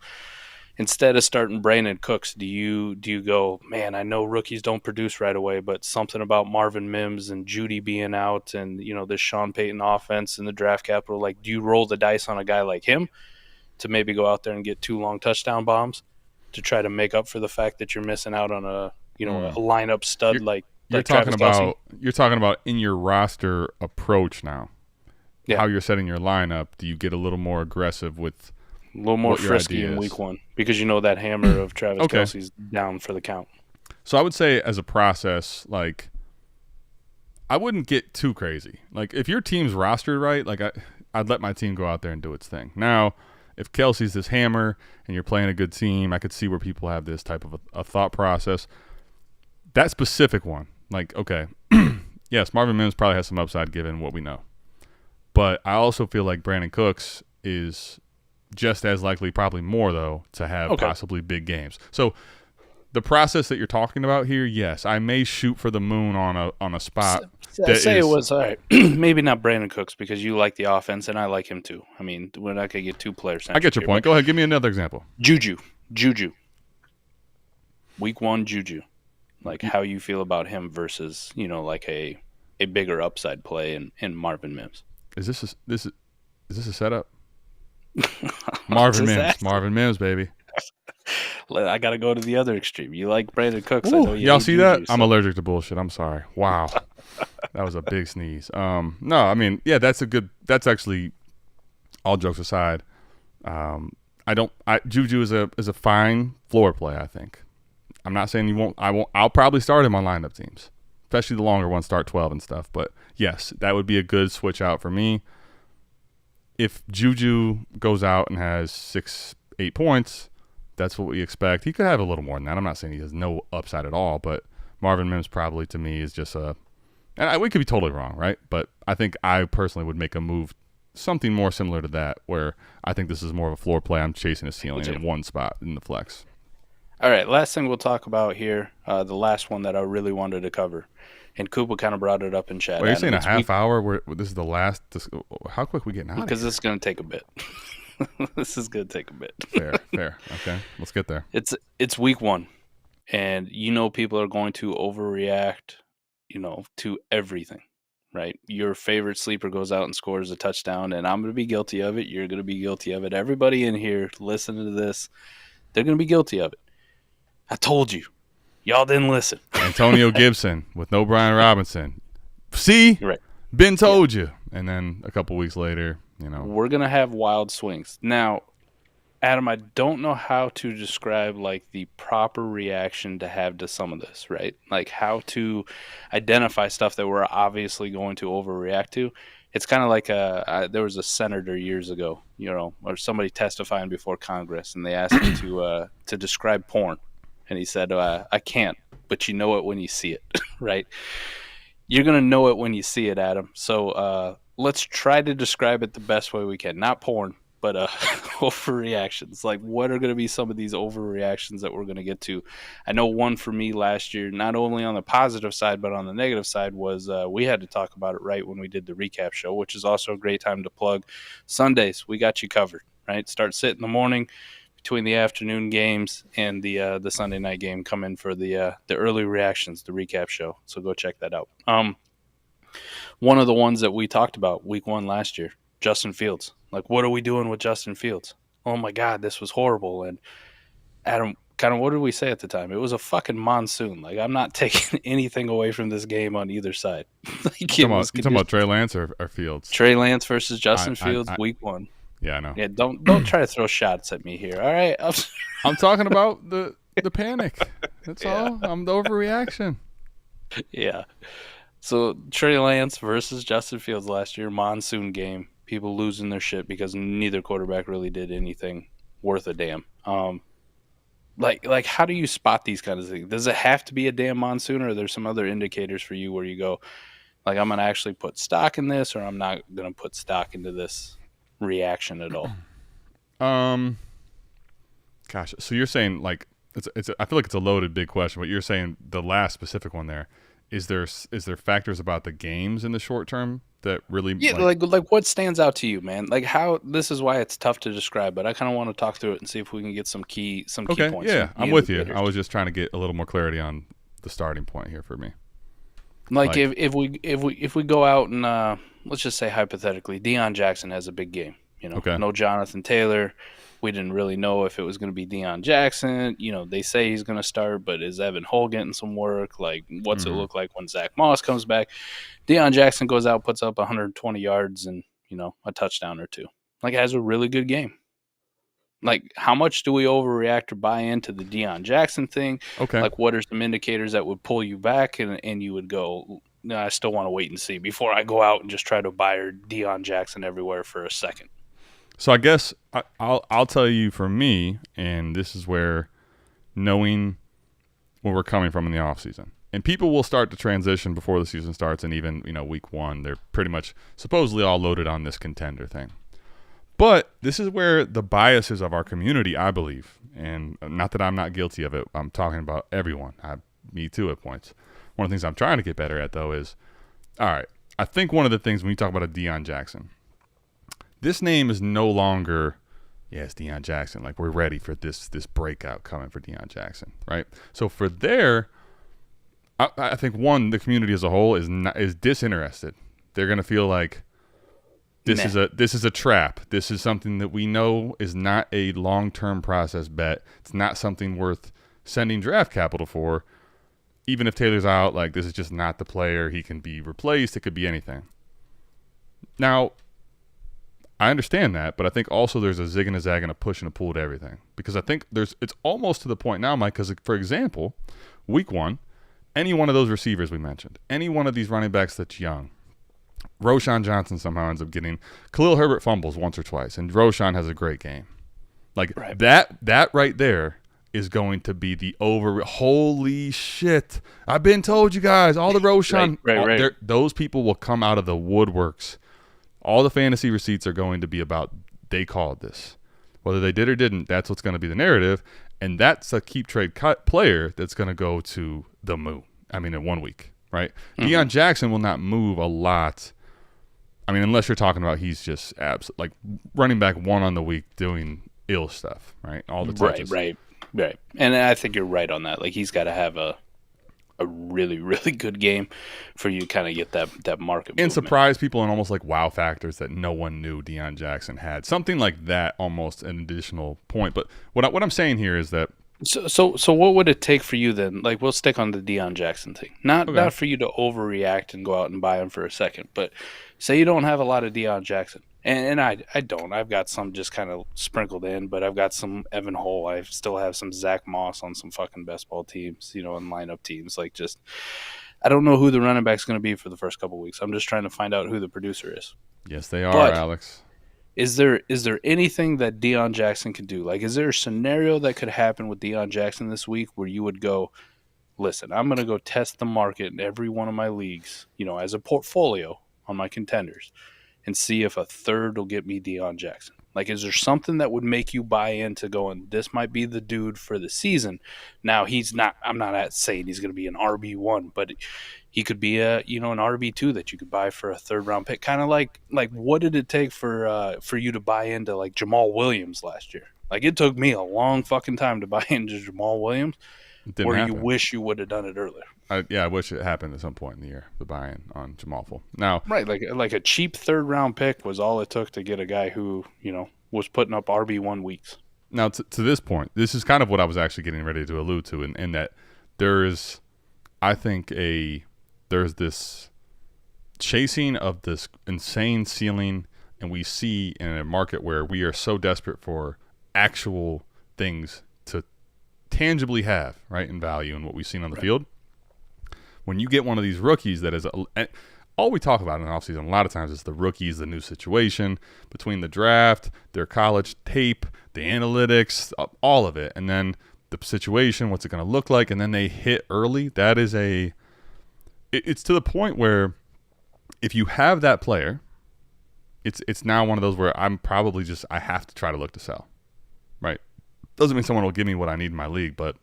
Instead of starting Brandon Cooks, do you go, man, I know rookies don't produce right away, but something about Marvin Mims and Judy being out and, this Sean Payton offense and the draft capital, like do you roll the dice on a guy like him to maybe go out there and get 2 long touchdown bombs to try to make up for the fact that you're missing out on a lineup stud you're talking about in your roster approach now. Yeah. How you're setting your lineup, do you get a little more aggressive with a little more frisky in week 1 because that hammer of Travis Kelce's down for the count. So I would say as a process, like I wouldn't get too crazy. Like if your team's rostered right, like I'd let my team go out there and do its thing. Now, if Kelce's this hammer and you're playing a good team, I could see where people have this type of a thought process. That specific one, like, okay, yes, Marvin Mims probably has some upside given what we know. But I also feel like Brandon Cooks is just as likely, probably more though, to have possibly big games. So the process that you're talking about here, yes, I may shoot for the moon on a spot. It was all right. Maybe not Brandon Cooks because you like the offense and I like him too. I mean, we're not gonna get 2 players. I get your point. Go ahead, give me another example. Juju, week 1 Juju, like how you feel about him versus like a bigger upside play in Marvin Mims. Is this a setup? Marvin Mims, baby. I got to go to the other extreme. You like Brandon Cooks. Ooh, I know y'all see that? So. I'm allergic to bullshit. I'm sorry. Wow. That was a big sneeze. No, I mean, yeah, that's actually, all jokes aside, Juju is a fine floor play, I think. I'm not saying I'll probably start him on lineup teams, especially the longer ones start 12 and stuff. But yes, that would be a good switch out for me. If Juju goes out and has 6-8 points, that's what we expect. He could have a little more than that. I'm not saying he has no upside at all, but Marvin Mims probably to me is just we could be totally wrong, right? But I think I personally would make a move, something more similar to that, where I think this is more of a floor play. I'm chasing a ceiling in one spot in the flex. All right, last thing we'll talk about here, the last one that I really wanted to cover. And Koopa kind of brought it up in chat. Well, you're saying a half hour where this is the last? How quick we getting out of here? Because this is going to take a bit. This is going to take a bit. Fair. Okay, let's get there. It's week 1, and people are going to overreact, to everything, right? Your favorite sleeper goes out and scores a touchdown, and I'm going to be guilty of it. You're going to be guilty of it. Everybody in here listening to this, they're going to be guilty of it. I told you. Y'all didn't listen. Antonio Gibson with no Brian Robinson. See? Right. Ben told you. And then a couple weeks later, we're going to have wild swings. Now, Adam, I don't know how to describe the proper reaction to have to some of this, right? Like how to identify stuff that we're obviously going to overreact to. It's kind of like there was a senator years ago, or somebody testifying before Congress, and they asked me to describe porn. And he said, I can't, but you know it when you see it, right? You're going to know it when you see it, Adam. So let's try to describe it the best way we can. Not porn, but overreactions. Like, what are going to be some of these overreactions that we're going to get to? I know one for me last year, not only on the positive side, but on the negative side, was we had to talk about it right when we did the recap show, which is also a great time to plug. Sundays, we got you covered, right? Start sit in the morning. Between the afternoon games and the Sunday night game, come in for the early reactions, the recap show. So go check that out. One of the ones that we talked about week 1 last year, Justin Fields. Like, what are we doing with Justin Fields? oh my God, this was horrible. And Adam, kind of what did we say at the time? It was a fucking monsoon. Like, I'm not taking anything away from this game on either side. Like, you talking about Trey Lance or Fields? Trey Lance versus Justin Fields, week 1. Yeah, I know. Yeah, don't try to throw shots at me here. All right, I'm talking about the panic. That's all. I'm the overreaction. Yeah. So Trey Lance versus Justin Fields last year, monsoon game. People losing their shit because neither quarterback really did anything worth a damn. Like how do you spot these kinds of things? Does it have to be a damn monsoon, or are there some other indicators for you where you go, like, I'm going to actually put stock in this, or I'm not going to put stock into this reaction at all? Gosh, so you're saying, like, I feel like it's a loaded big question, but you're saying the last specific one there, is there factors about the games in the short term that really like what stands out to you, man? Like, how, this is why it's tough to describe, but I kind of want to talk through it and see if we can get some key points. Yeah, I'm with you. I was just trying to get a little more clarity on the starting point here for me. Like if we go out and let's just say hypothetically, Deion Jackson has a big game. No Jonathan Taylor. We didn't really know if it was going to be Deion Jackson. They say he's going to start, but is Evan Hull getting some work? Like, what's it look like when Zach Moss comes back? Deion Jackson goes out, puts up 120 yards and, a touchdown or two. Like, has a really good game. Like, how much do we overreact or buy into the Deion Jackson thing? Okay. Like, what are some indicators that would pull you back and you would go, no, I still want to wait and see before I go out and just try to buy Deion Jackson everywhere for a second? So I guess I'll tell you for me, and this is where knowing where we're coming from in the offseason. And people will start to transition before the season starts, and even, week 1, they're pretty much supposedly all loaded on this contender thing. But this is where the biases of our community, I believe, and not that I'm not guilty of it, I'm talking about everyone, me too at points. One of the things I'm trying to get better at, though, is, all right, I think one of the things when you talk about a Deion Jackson, this name is no longer, it's Deion Jackson. Like, we're ready for this breakout coming for Deion Jackson, right? So for there, I think the community as a whole is disinterested. They're gonna feel like this is a trap. This is something that we know is not a long-term process bet. It's not something worth sending draft capital for. Even if Taylor's out, like, this is just not the player. He can be replaced. It could be anything. Now, I understand that, but I think also there's a zig and a zag and a push and a pull to everything. Because I think it's almost to the point now, Mike, because, for example, week 1, any one of those receivers we mentioned, any one of these running backs that's young, Roschon Johnson somehow ends up getting – Khalil Herbert fumbles once or twice, and Roschon has a great game. Like, that right there is going to be the holy shit. I've been told you guys, all the Roschon right. Those people will come out of the woodworks. All the fantasy receipts are going to be about they called this. Whether they did or didn't, that's what's going to be the narrative. And that's a keep trade cut player that's going to go to the moon. I mean, in 1 week, right? Mm-hmm. Deion Jackson will not move a lot. I mean, unless you're talking about he's just like running back 1 on the week doing ill stuff, right? All the touches. Right. And I think you're right on that. Like, he's got to have a really, really good game for you to kind of get that market movement. And surprise people and almost like wow factors that no one knew Deion Jackson had. Something like that, almost an additional point. But what I'm saying here is that So what would it take for you then? Like, we'll stick on the Deion Jackson thing. Not for you to overreact and go out and buy him for a second, but say you don't have a lot of Deion Jackson. And I don't. I've got some just kind of sprinkled in, but I've got some Evan Hull. I still have some Zach Moss on some fucking best ball teams, and lineup teams. Like, just I don't know who the running back's going to be for the first couple of weeks. I'm just trying to find out who the producer is. Yes, they are, Alex. Is there anything that Deion Jackson can do? Like, is there a scenario that could happen with Deion Jackson this week where you would go, listen, I'm going to go test the market in every one of my leagues, as a portfolio on my contenders, and see if a third will get me Deion Jackson? Like, is there something that would make you buy into going, this might be the dude for the season? Now, I'm not saying he's going to be an RB1, but he could be an RB2 that you could buy for a third-round pick. Kind of like what did it take for you to buy into, like, Jamal Williams last year? Like, it took me a long fucking time to buy into Jamal Williams. Or you wish you would have done it earlier. I wish it happened at some point in the year, the buy-in on Jamal Full. Now, right, like a cheap third-round pick was all it took to get a guy who, was putting up RB1 weeks. Now, to this point, this is kind of what I was actually getting ready to allude to, in that there's, I think, there's this chasing of this insane ceiling, and we see in a market where we are so desperate for actual things to tangibly have, right, in value and what we've seen on the field. When you get one of these rookies that is all we talk about in the offseason a lot of times is the rookies, the new situation between the draft, their college tape, the analytics, all of it, and then the situation, what's it going to look like, and then they hit early. That is it's to the point where if you have that player, it's now one of those where I'm probably I have to try to look to sell, right? Doesn't mean someone will give me what I need in my league, but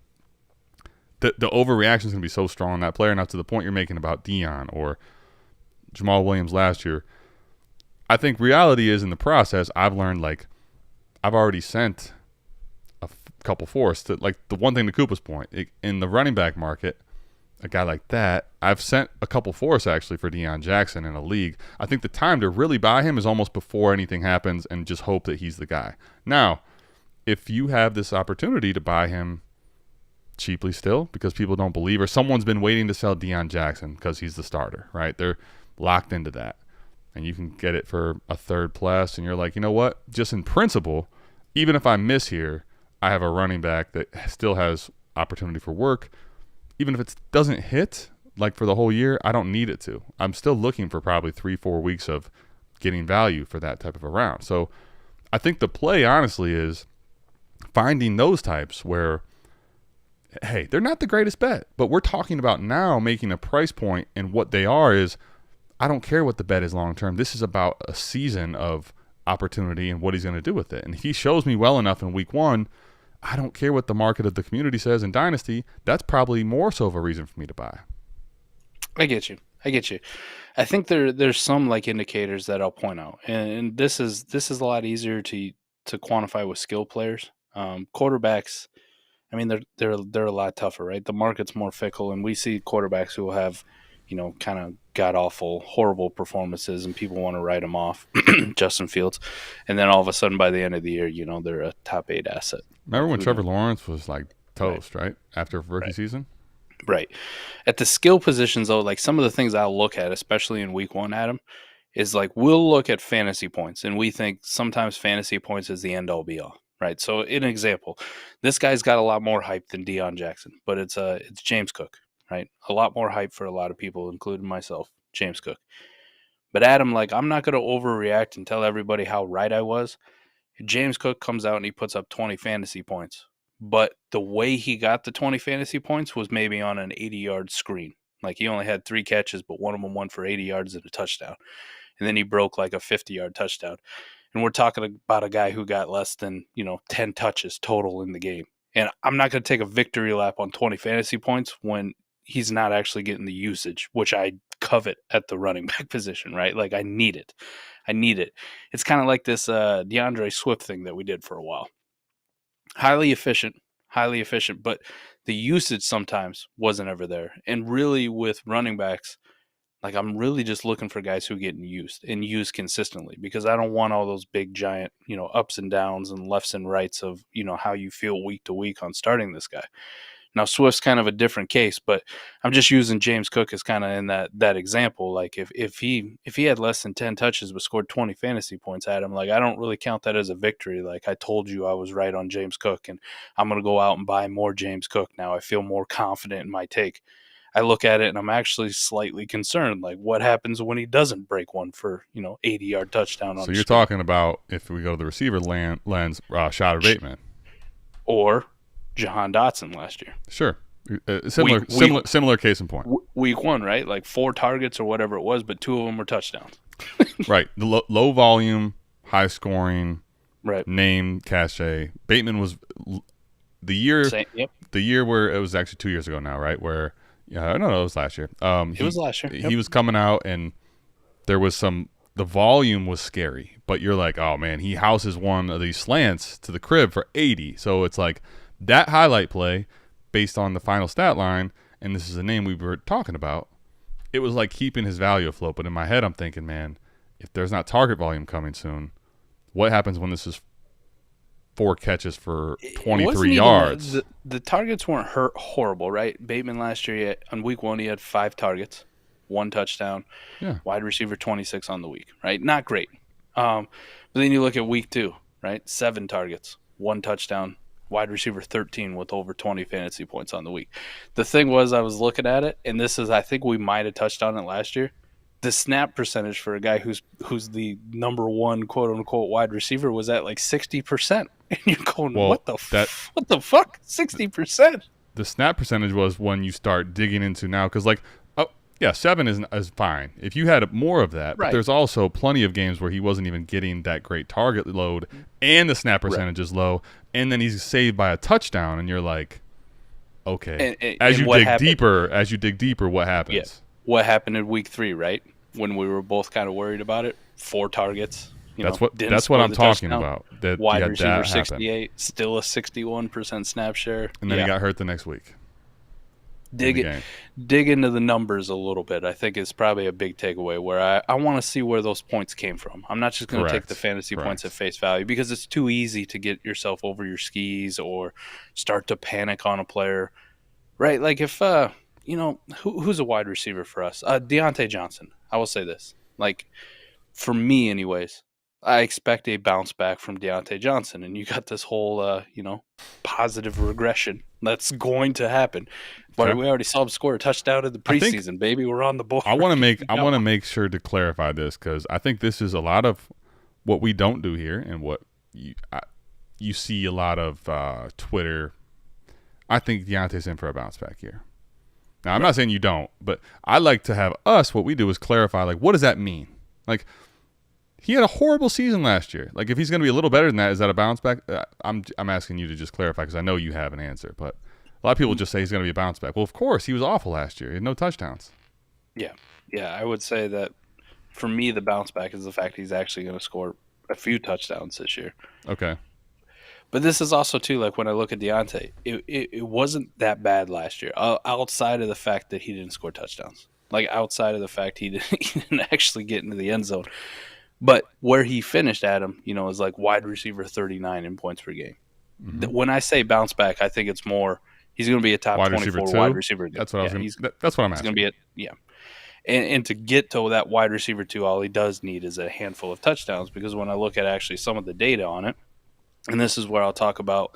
the overreaction is going to be so strong on that player. Now, to the point you're making about Dion or Jamal Williams last year, I think reality is in the process, I've learned, like, I've already sent a couple fours to, like, the one thing to Koopa's point, in the running back market, a guy like that, I've sent a couple fours actually for Deion Jackson in a league. I think the time to really buy him is almost before anything happens and just hope that he's the guy. Now, if you have this opportunity to buy him cheaply still because people don't believe, or someone's been waiting to sell Deion Jackson because he's the starter, right? They're locked into that, and you can get it for a third plus, and you're like, you know what? Just in principle, even if I miss here, I have a running back that still has opportunity for work. Even if it doesn't hit, like, for the whole year, I don't need it to. I'm still looking for probably 3-4 weeks of getting value for that type of a round. So I think the play, honestly, is finding those types where, hey, they're not the greatest bet, but we're talking about now making a price point, and what they are is, I don't care what the bet is long term. This is about a season of opportunity and what he's going to do with it. And if he shows me well enough in week 1, I don't care what the market of the community says in Dynasty. That's probably more so of a reason for me to buy. I get you. I think there's some, like, indicators that I'll point out, and this is a lot easier to quantify with skill players. Quarterbacks, I mean, they're a lot tougher, right? The market's more fickle, and we see quarterbacks who will have, kind of god-awful, horrible performances, and people want to write them off, Justin Fields. And then all of a sudden, by the end of the year, they're a top 8 asset. Remember when Trevor Lawrence was, like, toast, right? After rookie season? Right. At the skill positions, though, like, some of the things I'll look at, especially in week 1, Adam, is, like, we'll look at fantasy points, and we think sometimes fantasy points is the end-all be-all, right? So, an example, this guy's got a lot more hype than Deion Jackson, but it's James Cook. Right? A lot more hype for a lot of people, including myself, James Cook. But Adam, like, I'm not going to overreact and tell everybody how right I was. James Cook comes out and he puts up 20 fantasy points. But the way he got the 20 fantasy points was maybe on an 80-yard screen. Like, he only had 3 catches, but one of them went for 80 yards and a touchdown. And then he broke like a 50-yard touchdown. And we're talking about a guy who got less than, 10 touches total in the game. And I'm not going to take a victory lap on 20 fantasy points when he's not actually getting the usage, which I covet at the running back position, right? Like, I need it. It's kind of like this DeAndre Swift thing that we did for a while. Highly efficient, but the usage sometimes wasn't ever there. And really, with running backs, like, I'm really just looking for guys who get used consistently, because I don't want all those big giant, ups and downs and lefts and rights of, how you feel week to week on starting this guy. Now, Swift's kind of a different case, but I'm just using James Cook as kind of in that example. Like, if he had less than 10 touches but scored 20 fantasy points at him, like, I don't really count that as a victory. Like, I told you I was right on James Cook, and I'm going to go out and buy more James Cook now. I feel more confident in my take. I look at it and I'm actually slightly concerned. Like, what happens when he doesn't break one for, 80-yard touchdown? So you're talking about, if we go to the receiver lens, Shotter Bateman. Or Jahan Dotson last year. Sure. Similar case in point. Week 1, right? Like 4 targets or whatever it was, but 2 of them were touchdowns. Right. The low volume, high scoring, right, name, cachet. Bateman was the year where it was actually 2 years ago now, right? Where, no, it was last year. It was last year. Yep. He was coming out, and there was the volume was scary, but you're like, oh man, he houses one of these slants to the crib for 80. So it's like, that highlight play, based on the final stat line, and this is a name we were talking about, it was like keeping his value afloat. But in my head, I'm thinking, man, if there's not target volume coming soon, what happens when this is 4 catches for It 23 wasn't even yards. the targets weren't horrible, right? Bateman last year, on week 1, he had 5 targets, 1 touchdown, Yeah. wide receiver 26 on the week, right? Not great. But then you look at week 2, right? 7 targets, 1 touchdown, wide receiver 13 with over 20 fantasy points on the week. The thing was, I was looking at it, and this is, I think we might have touched on it last year. The snap percentage for a guy who's the number 1 quote unquote wide receiver was at like 60%. And you're going, Well, what the fuck? 60%. The snap percentage was when you start digging into now, because 7 is fine. If you had more of that, Right. but there's also plenty of games where he wasn't even getting that great target load, and the snap percentage is low, and then he's saved by a touchdown, and you're like, okay. As you dig deeper, what happens? Yeah. What happened in week 3, right? When we were both kind of worried about it, 4 targets. That's what I'm talking about. That wide you had receiver that 68, still a 61% snap share, and then he got hurt the next week. Dig into the numbers a little bit. I think it's probably a big takeaway where I want to see where those points came from. I'm not just going to take the fantasy points at face value because it's too easy to get yourself over your skis or start to panic on a player, right? Like if who's a wide receiver for us? Deontay Johnson. I will say this, like for me, anyways. I expect a bounce back from Deontay Johnson, and you got this whole, positive regression that's going to happen. But we already saw him score a touchdown in the preseason, baby. We're on the board. I want to make sure to clarify this because I think this is a lot of what we don't do here, and what you see a lot of Twitter. I think Deontay's in for a bounce back here. Now, I'm not saying you don't, but I like to have us. What we do is clarify, like, what does that mean? Like, he had a horrible season last year. Like, if he's going to be a little better than that, is that a bounce back? I'm asking you to just clarify because I know you have an answer. But a lot of people just say he's going to be a bounce back. Well, of course, he was awful last year. He had no touchdowns. Yeah. I would say that for me, the bounce back is the fact he's actually going to score a few touchdowns this year. Okay. But this is also, too, like when I look at Deontay, it wasn't that bad last year, outside of the fact that he didn't score touchdowns. Like, outside of the fact he didn't actually get into the end zone. But where he finished, Adam, is like wide receiver 39 in points per game. Mm-hmm. When I say bounce back, I think it's more he's going to be a top 24 wide receiver. That's what that's what I'm asking. He's going to be and to get to that wide receiver 2, all he does need is a handful of touchdowns, because when I look at actually some of the data on it, and this is where I'll talk about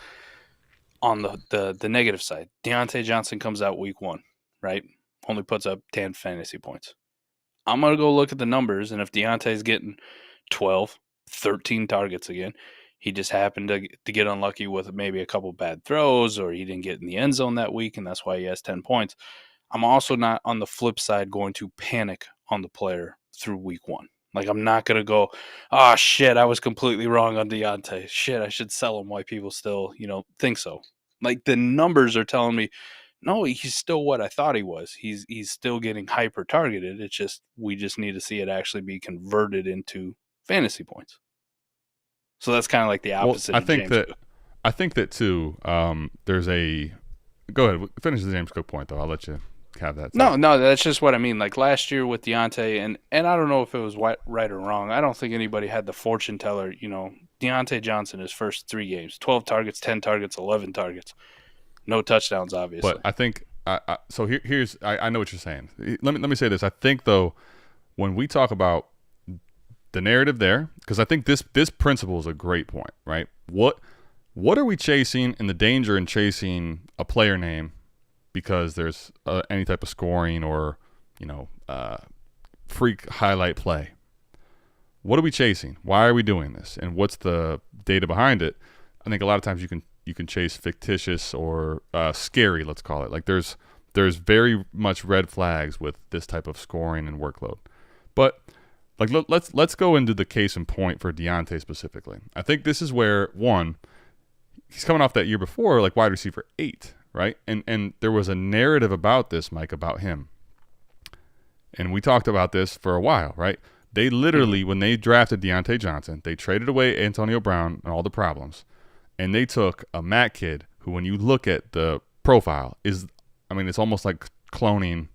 on the negative side. Deontay Johnson comes out week 1, right? Only puts up 10 fantasy points. I'm going to go look at the numbers, and if Deontay's getting 12, 13 targets again, he just happened to get unlucky with maybe a couple bad throws, or he didn't get in the end zone that week, and that's why he has 10 points. I'm also not, on the flip side, going to panic on the player through week 1. Like, I'm not going to go, oh, shit, I was completely wrong on Deontay. Shit, I should sell him. Why people still, think so. Like, the numbers are telling me, no, he's still what I thought he was. He's still getting hyper targeted. It's just we just need to see it actually be converted into fantasy points. So that's kind of like the opposite. Well, I think that too. There's a go ahead, finish the James Cook point though. I'll let you have that. No, that's just what I mean. Like last year with Deontay, and I don't know if it was right or wrong. I don't think anybody had the fortune teller. Deontay Johnson, his first 3 games, 12 targets, 10 targets, 11 targets. No touchdowns, obviously. But I think so. Here's I know what you're saying. Let me say this. I think though, when we talk about the narrative there, because I think this principle is a great point, right? What are we chasing, and the danger in chasing a player name because there's any type of scoring or freak highlight play? What are we chasing? Why are we doing this? And what's the data behind it? I think a lot of times you can chase fictitious or scary, let's call it. Like there's very much red flags with this type of scoring and workload. But like let's go into the case in point for Deontay specifically. I think this is where he's coming off that year before, like wide receiver 8, right? And there was a narrative about this, Mike, about him. And we talked about this for a while, right? They literally, when they drafted Deontay Johnson, they traded away Antonio Brown and all the problems. And they took a Matt kid who, when you look at the profile, it's almost like cloning,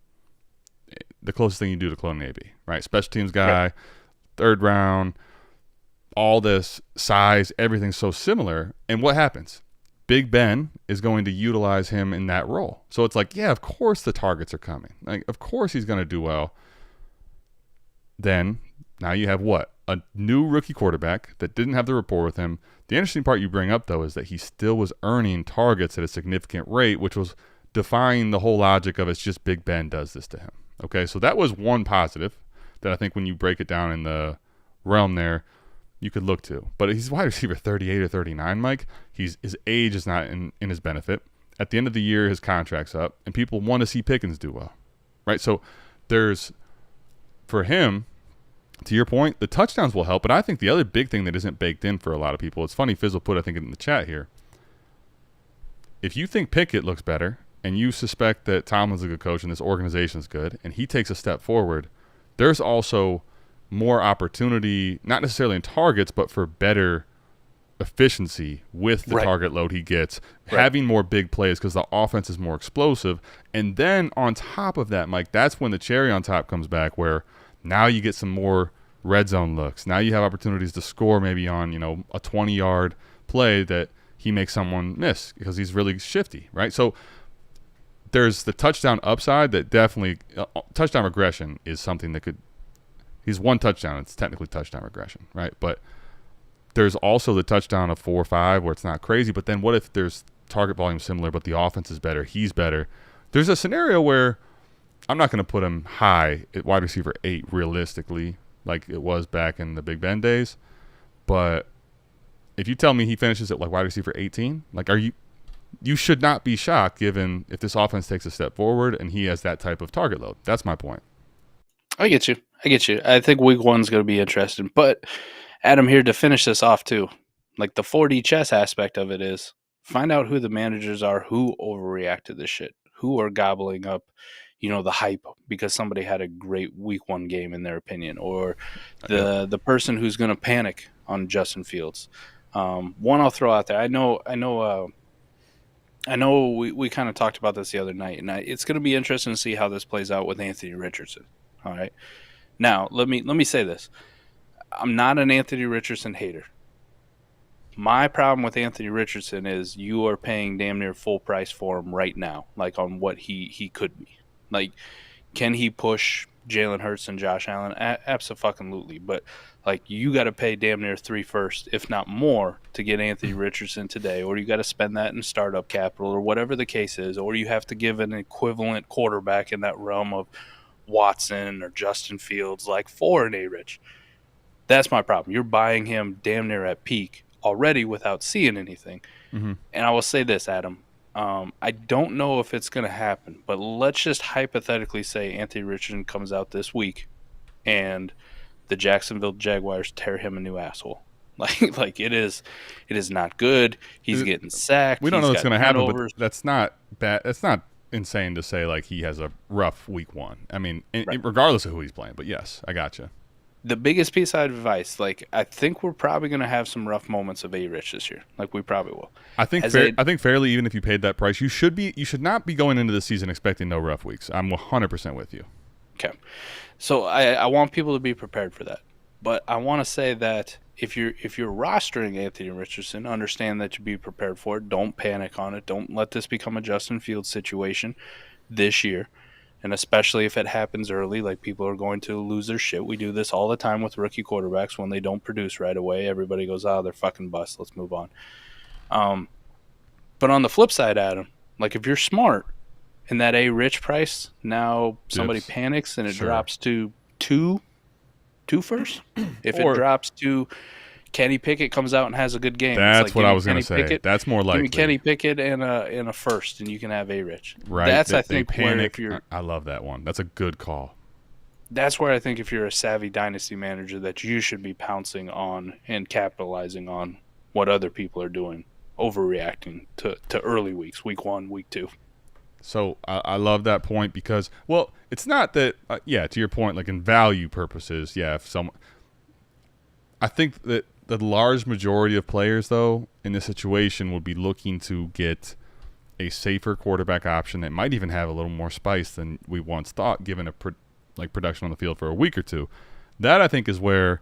the closest thing you do to cloning AB, right? Special teams guy, 3rd round, all this size, everything's so similar. And what happens? Big Ben is going to utilize him in that role. So it's like, yeah, of course the targets are coming. Like, of course he's going to do well. Then now you have what? A new rookie quarterback that didn't have the rapport with him. The interesting part you bring up, though, is that he still was earning targets at a significant rate, which was defying the whole logic of it's just Big Ben does this to him. Okay, so that was one positive that I think when you break it down in the realm there, you could look to. But he's wide receiver 38 or 39, Mike. His age is not in his benefit. At the end of the year, his contract's up, and people want to see Pickens do well, right? So there's, for him, to your point, the touchdowns will help. But I think the other big thing that isn't baked in for a lot of people, it's funny, Fizzle put, I think, in the chat here. If you think Pickett looks better and you suspect that Tomlin's a good coach and this organization is good and he takes a step forward, there's also more opportunity, not necessarily in targets, but for better efficiency with the target load he gets, having more big plays because the offense is more explosive. And then on top of that, Mike, that's when the cherry on top comes back, where now you get some more red zone looks. Now you have opportunities to score maybe on, a 20-yard play that he makes someone miss because he's really shifty, right? So there's the touchdown upside that definitely touchdown regression is something that could – he's one touchdown. It's technically touchdown regression, right? But there's also the touchdown of 4 or 5 where it's not crazy. But then what if there's target volume similar but the offense is better, he's better? There's a scenario where I'm not going to put him high at wide receiver 8 realistically like it was back in the Big Ben days. But if you tell me he finishes at like wide receiver 18, like you should not be shocked given if this offense takes a step forward and he has that type of target load. That's my point. I get you. I think week 1's going to be interesting. But Adam, here to finish this off too, like the 4D chess aspect of it is find out who the managers are, who overreact to this shit, who are gobbling up, the hype because somebody had a great week 1 game in their opinion, or the person who's going to panic on Justin Fields. One I'll throw out there. I know we kind of talked about this the other night, and it's going to be interesting to see how this plays out with Anthony Richardson. All right. Now, let me say this. I'm not an Anthony Richardson hater. My problem with Anthony Richardson is you are paying damn near full price for him right now, like on what he could be. Like, can he push Jalen Hurts and Josh Allen? Absolutely. But, like, you got to pay damn near 3 first, if not more, to get Anthony Richardson today, or you got to spend that in startup capital or whatever the case is, or you have to give an equivalent quarterback in that realm of Watson or Justin Fields, like for an A-Rich. That's my problem. You're buying him damn near at peak already without seeing anything. Mm-hmm. And I will say this, Adam. I don't know if it's going to happen, but let's just hypothetically say Anthony Richardson comes out this week and the Jacksonville Jaguars tear him a new asshole. Like it is not good. He's getting sacked. We don't know what's going to happen, but that's not bad. That's not insane to say like he has a rough week 1. I mean, regardless of who he's playing, but yes, I got you. The biggest piece of advice, like, I think we're probably going to have some rough moments of A-Rich this year. Like, we probably will. I think fairly, even if you paid that price, you should not be going into the season expecting no rough weeks. I'm 100% with you. Okay. So I want people to be prepared for that. But I want to say that if you're rostering Anthony Richardson, understand that you be prepared for it. Don't panic on it. Don't let this become a Justin Fields situation this year. And especially if it happens early, like people are going to lose their shit. We do this all the time with rookie quarterbacks. When they don't produce right away, everybody goes, they're fucking bust. Let's move on. But on the flip side, Adam, like if you're smart and that A-Rich price, now somebody panics and it drops to 2 first. If it drops to Kenny Pickett comes out and has a good game. That's like, what I was going to say. Pickett, that's more likely. Give me Kenny Pickett and a first, and you can have A-Rich. Right. That's, I think, where if you're... I love that one. That's a good call. That's where I think if you're a savvy dynasty manager that you should be pouncing on and capitalizing on what other people are doing, overreacting to early weeks, week 1, week 2. So I love that point because, well, it's not that, to your point, like in value purposes, I think that the large majority of players, though, in this situation would be looking to get a safer quarterback option that might even have a little more spice than we once thought, given production on the field for a week or two. That, I think, is where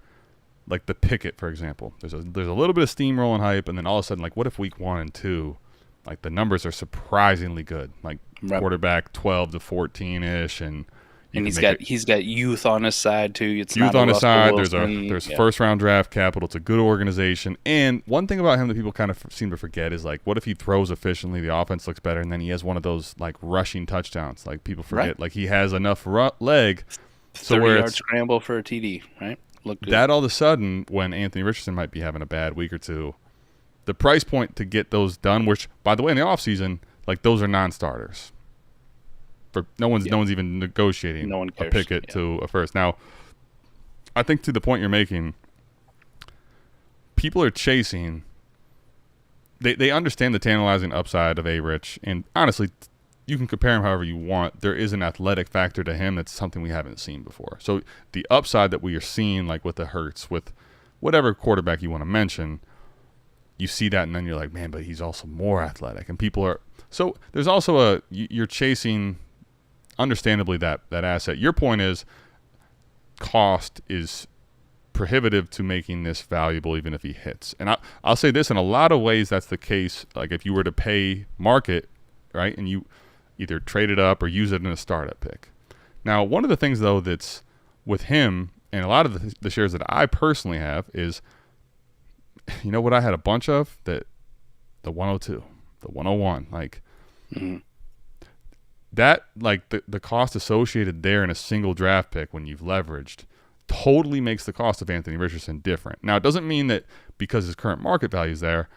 like the Pickett, for example. There's a little bit of steamroll and hype, and then all of a sudden, like, what if week 1 and 2, like, the numbers are surprisingly good, like quarterback 12 to 14-ish, and he's got youth on his side too. It's youth not on his side. Wilson. There's first round draft capital. It's a good organization. And one thing about him that people kind of seem to forget is, like, what if he throws efficiently, the offense looks better, and then he has one of those, like, rushing touchdowns. Like, people forget, like, he has enough leg. So 30-yard scramble for a TD, right? Look good. That all of a sudden, when Anthony Richardson might be having a bad week or two, the price point to get those done, which, by the way, in the offseason, like, those are non-starters. No one's even negotiating a Pickett to a first. Now, I think to the point you're making, people are chasing. They understand the tantalizing upside of A-Rich, and honestly, you can compare him however you want. There is an athletic factor to him that's something we haven't seen before. So the upside that we are seeing, like with the Hurts, with whatever quarterback you want to mention, you see that, and then you're like, man, but he's also more athletic. And people are – so there's also you're chasing, understandably, that asset. Your point is cost is prohibitive to making this valuable even if he hits. And I'll say this, in a lot of ways that's the case. Like if you were to pay market, right, and you either trade it up or use it in a startup pick. Now, one of the things, though, that's with him and a lot of the shares that I personally have is – you know what I had a bunch of? The 102, the 101, like that, like the cost associated there in a single draft pick when you've leveraged totally makes the cost of Anthony Richardson different. Now, it doesn't mean that because his current market value is there,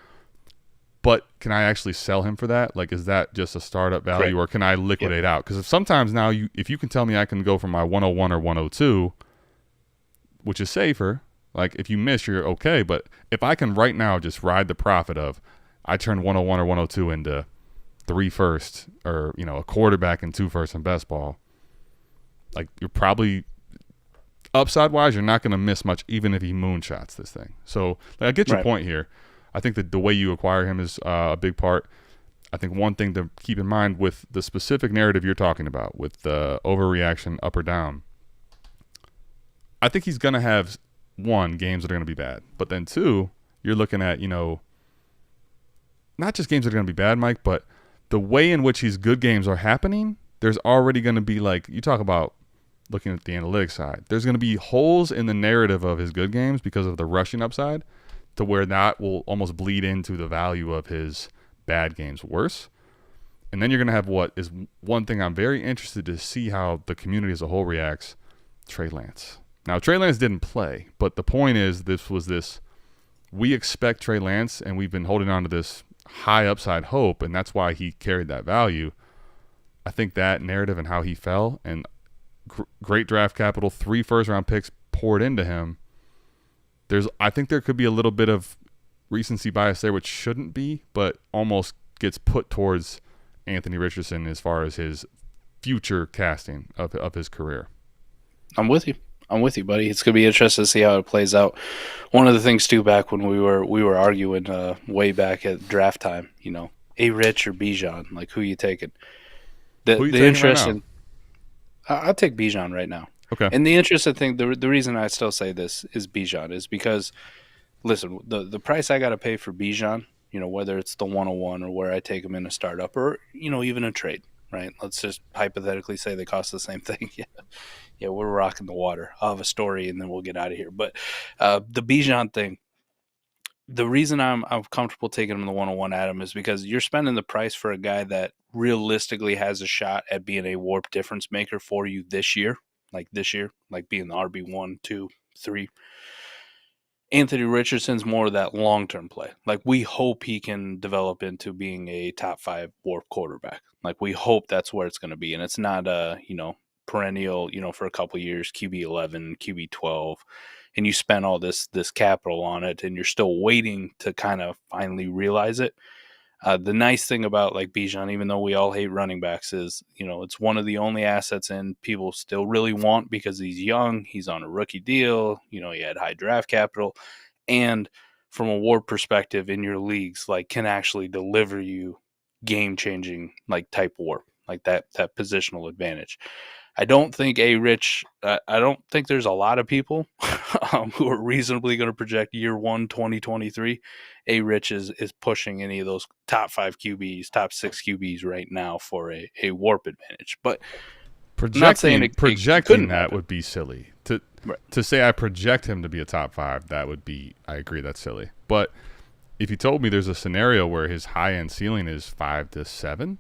but can I actually sell him for that? Like, is that just a startup value, or can I liquidate out? Because sometimes now if you can tell me I can go for my 101 or 102, which is safer. Like, if you miss, you're okay. But if I can right now just ride the profit of I turn 101 or 102 into 3 firsts or, you know, a quarterback and 2 firsts in best ball, like, you're probably upside-wise, you're not going to miss much even if he moonshots this thing. So, like, I get your point here. I think that the way you acquire him is a big part. I think one thing to keep in mind with the specific narrative you're talking about, with the overreaction up or down, I think he's going to have – 1, games that are going to be bad. But then 2, you're looking at, you know, not just games that are going to be bad, Mike, but the way in which his good games are happening, there's already going to be, like, you talk about looking at the analytics side, there's going to be holes in the narrative of his good games because of the rushing upside to where that will almost bleed into the value of his bad games worse. And then you're going to have what is one thing I'm very interested to see how the community as a whole reacts, Trey Lance. Now, Trey Lance didn't play, but the point is we expect Trey Lance, and we've been holding on to this high upside hope, and that's why he carried that value. I think that narrative and how he fell, and great draft capital, 3 first-round picks poured into him, I think there could be a little bit of recency bias there, which shouldn't be, but almost gets put towards Anthony Richardson as far as his future casting of his career. I'm with you, buddy. It's gonna be interesting to see how it plays out. One of the things too, back when we were arguing way back at draft time, you know, A-Rich or Bijan, like who you taking? The interesting. Right, I'll take Bijan right now. Okay. And the interesting thing, the reason I still say this is Bijan is because, listen, the price I got to pay for Bijan, you know, whether it's the 101 or where I take him in a startup or, you know, even a trade, right? Let's just hypothetically say they cost the same thing. Yeah, we're rocking the water. I'll have a story and then we'll get out of here. But the Bijan thing, the reason I'm comfortable taking him in the 101, Adam, is because you're spending the price for a guy that realistically has a shot at being a warp difference maker for you this year, like being the RB1, 2, 3. Anthony Richardson's more of that long-term play. Like, we hope he can develop into being a top 5 warp quarterback. Like, we hope that's where it's going to be. And it's not perennial, for a couple of years, QB 11, QB 12, and you spend all this capital on it, and you're still waiting to kind of finally realize it. The nice thing about like Bijan, even though we all hate running backs, is it's one of the only assets in people still really want because he's young, he's on a rookie deal, he had high draft capital, and from a WARP perspective in your leagues, like can actually deliver you game changing like type WARP, like that positional advantage. I don't think I don't think there's a lot of people who are reasonably going to project year 1, 2023. A-Rich is pushing any of those top 5 QBs, top 6 QBs right now for a warp advantage. But I'm not saying projecting that would be silly. Right. To say I project him to be a top 5, that would be, I agree, that's silly. But if you told me there's a scenario where his high-end ceiling is 5 to 7,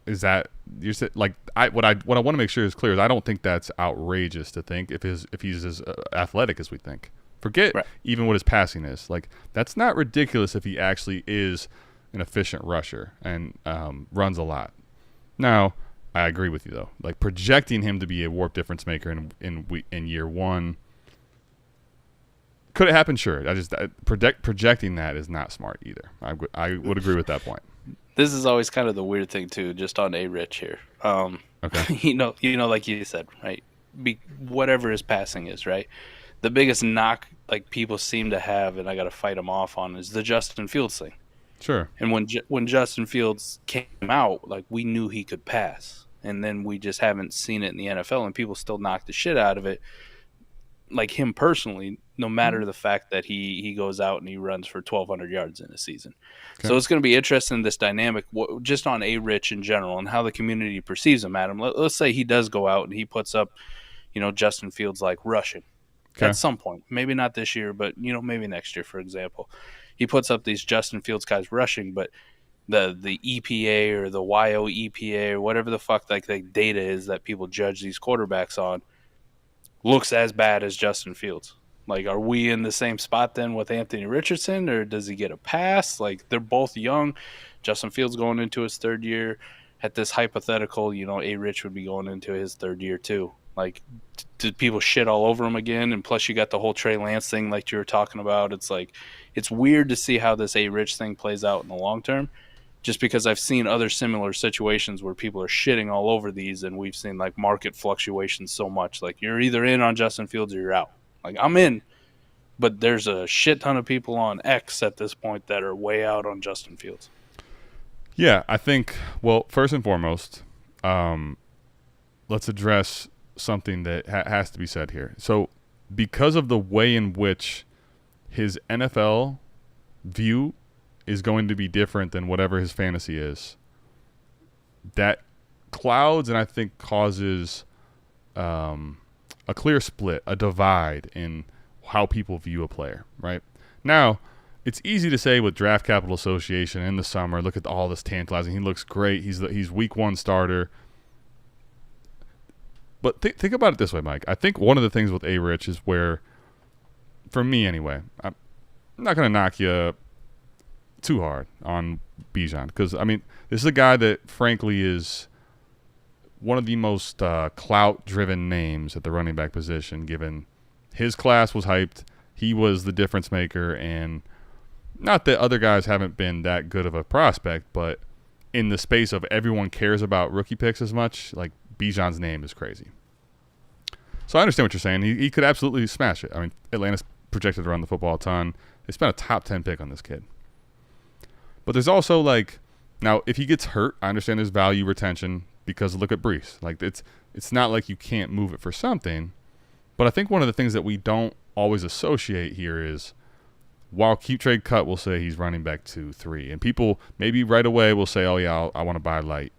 is that you're like what I want to make sure is clear is I don't think that's outrageous to think if he's as athletic as we think. Forget even what his passing is. Like, that's not ridiculous if he actually is an efficient rusher and runs a lot. Now, I agree with you though. Like, projecting him to be a warp difference maker in year 1, could it happen? Sure. Projecting that is not smart either. I would agree with that point. This is always kind of the weird thing too, just on A-Rich here. Okay. you know, like you said, right? Whatever his passing is, right? The biggest knock like people seem to have, and I got to fight them off on, is the Justin Fields thing. Sure. And when Justin Fields came out, like, we knew he could pass, and then we just haven't seen it in the NFL, and people still knock the shit out of it. Like him personally, no matter the fact that he goes out and he runs for 1,200 yards in a season. Okay. So it's going to be interesting, this dynamic, just on A-Rich in general and how the community perceives him, Adam. Let's say he does go out and he puts up, Justin Fields like rushing at some point. Maybe not this year, but, maybe next year, for example. He puts up these Justin Fields guys rushing, but the EPA or the YOEPA or whatever the fuck like the data is that people judge these quarterbacks on looks as bad as Justin Fields. Like, are we in the same spot then with Anthony Richardson, or does he get a pass? Like, they're both young. Justin Fields going into his 3rd year. At this hypothetical, A-Rich would be going into his 3rd year too. Like, did people shit all over him again? And plus you got the whole Trey Lance thing like you were talking about. It's like, it's weird to see how this A-Rich thing plays out in the long term, just because I've seen other similar situations where people are shitting all over these, and we've seen like market fluctuations so much. Like, you're either in on Justin Fields or you're out. Like, I'm in, but there's a shit ton of people on X at this point that are way out on Justin Fields. Yeah, I think, well, first and foremost, let's address something that has to be said here. So because of the way in which his NFL view is going to be different than whatever his fantasy is, that clouds and I think causes a clear split, a divide in how people view a player, right? Now, it's easy to say with Draft Capital Association in the summer, look at all this tantalizing. He looks great. He's week 1 starter. But think about it this way, Mike. I think one of the things with A-Rich is where, for me anyway, I'm not going to knock you too hard on Bijan, because, I mean, this is a guy that, frankly, is one of the most clout-driven names at the running back position, given his class was hyped. He was the difference maker, and not that other guys haven't been that good of a prospect, but in the space of everyone cares about rookie picks as much, like, Bijan's name is crazy. So I understand what you're saying. He could absolutely smash it. I mean, Atlanta's projected to run the football a ton. They spent a top 10 pick on this kid. But there's also, like, now if he gets hurt, I understand there's value retention, because look at Breece. Like, it's not like you can't move it for something. But I think one of the things that we don't always associate here is, while Keep Trade Cut will say he's running back 2, 3, and people maybe right away will say, oh yeah, I want to buy light.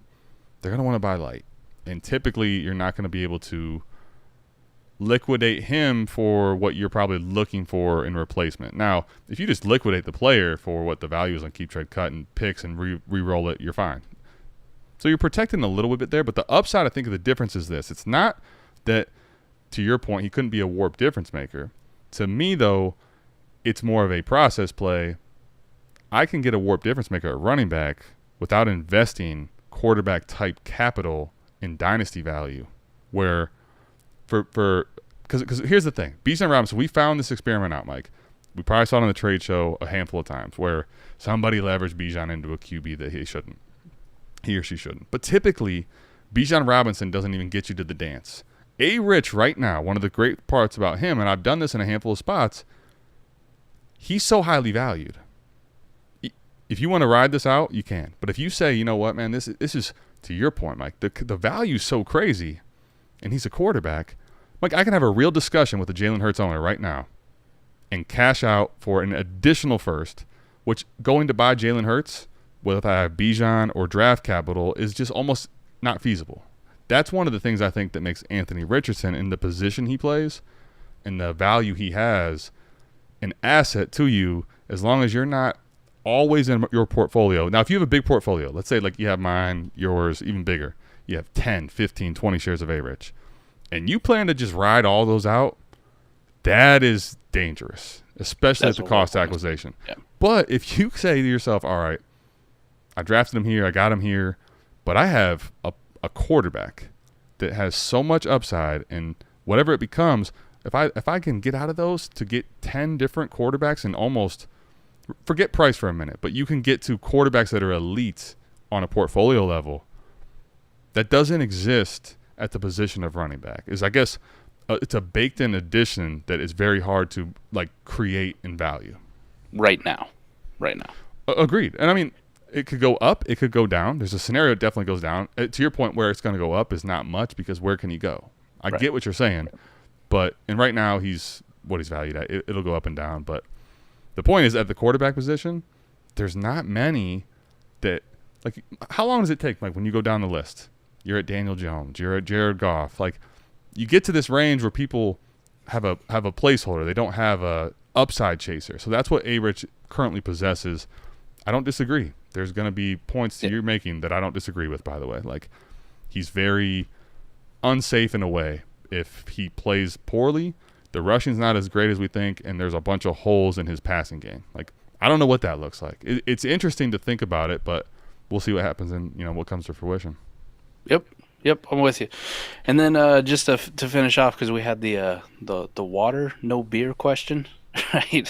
They're going to want to buy light. And typically you're not going to be able to liquidate him for what you're probably looking for in replacement. Now, if you just liquidate the player for what the value is on Keep Trade Cut and picks and re-roll it, you're fine. So you're protecting a little bit there, but the upside, I think, of the difference is this. It's not that, to your point, he couldn't be a warp difference maker. To me, though, it's more of a process play. I can get a warp difference maker at running back without investing quarterback-type capital in dynasty value, where because here's the thing. Bijan Robinson, we found this experiment out, Mike. We probably saw it on the trade show a handful of times where somebody leveraged Bijan into a QB that he or she shouldn't. But typically, Bijan Robinson doesn't even get you to the dance. A-Rich right now, one of the great parts about him, and I've done this in a handful of spots, he's so highly valued. If you want to ride this out, you can. But if you say, you know what, man, this is to your point, Mike, the value is so crazy, and he's a quarterback. Mike, I can have a real discussion with the Jalen Hurts owner right now and cash out for an additional first, which going to buy Jalen Hurts, whether I have Bijan or draft capital, is just almost not feasible. That's one of the things I think that makes Anthony Richardson, in the position he plays and the value he has, an asset to you, as long as you're not always in your portfolio. Now, if you have a big portfolio, let's say like you have mine, yours, even bigger, you have 10, 15, 20 shares of A-Rich, and you plan to just ride all those out, that is dangerous, especially at the cost acquisition. Yeah. But if you say to yourself, all right, I drafted him here, I got him here, but I have a quarterback that has so much upside, and whatever it becomes, if I can get out of those to get 10 different quarterbacks and almost forget price for a minute, but you can get to quarterbacks that are elite on a portfolio level that doesn't exist at the position of running back. Is, I guess, it's a baked-in addition that is very hard to like create in value. Right now. Agreed. And I mean, it could go up, it could go down. There's a scenario it definitely goes down. To your point, where it's going to go up is not much, because where can he go? I get what you're saying, and right now he's valued at. It'll go up and down, but the point is, at the quarterback position, there's not many that, like, how long does it take? Like, when you go down the list, you're at Daniel Jones, you're at Jared Goff. Like, you get to this range where people have a placeholder. They don't have a upside chaser. So that's what A-Rich currently possesses. I don't disagree. There's going to be points that you're making that I don't disagree with, by the way. Like, he's very unsafe in a way. If he plays poorly, the rushing's not as great as we think, and there's a bunch of holes in his passing game. Like, I don't know what that looks like. It's interesting to think about it, but we'll see what happens and what comes to fruition. Yep, I'm with you. And then just to finish off, because we had the water, no beer question, right?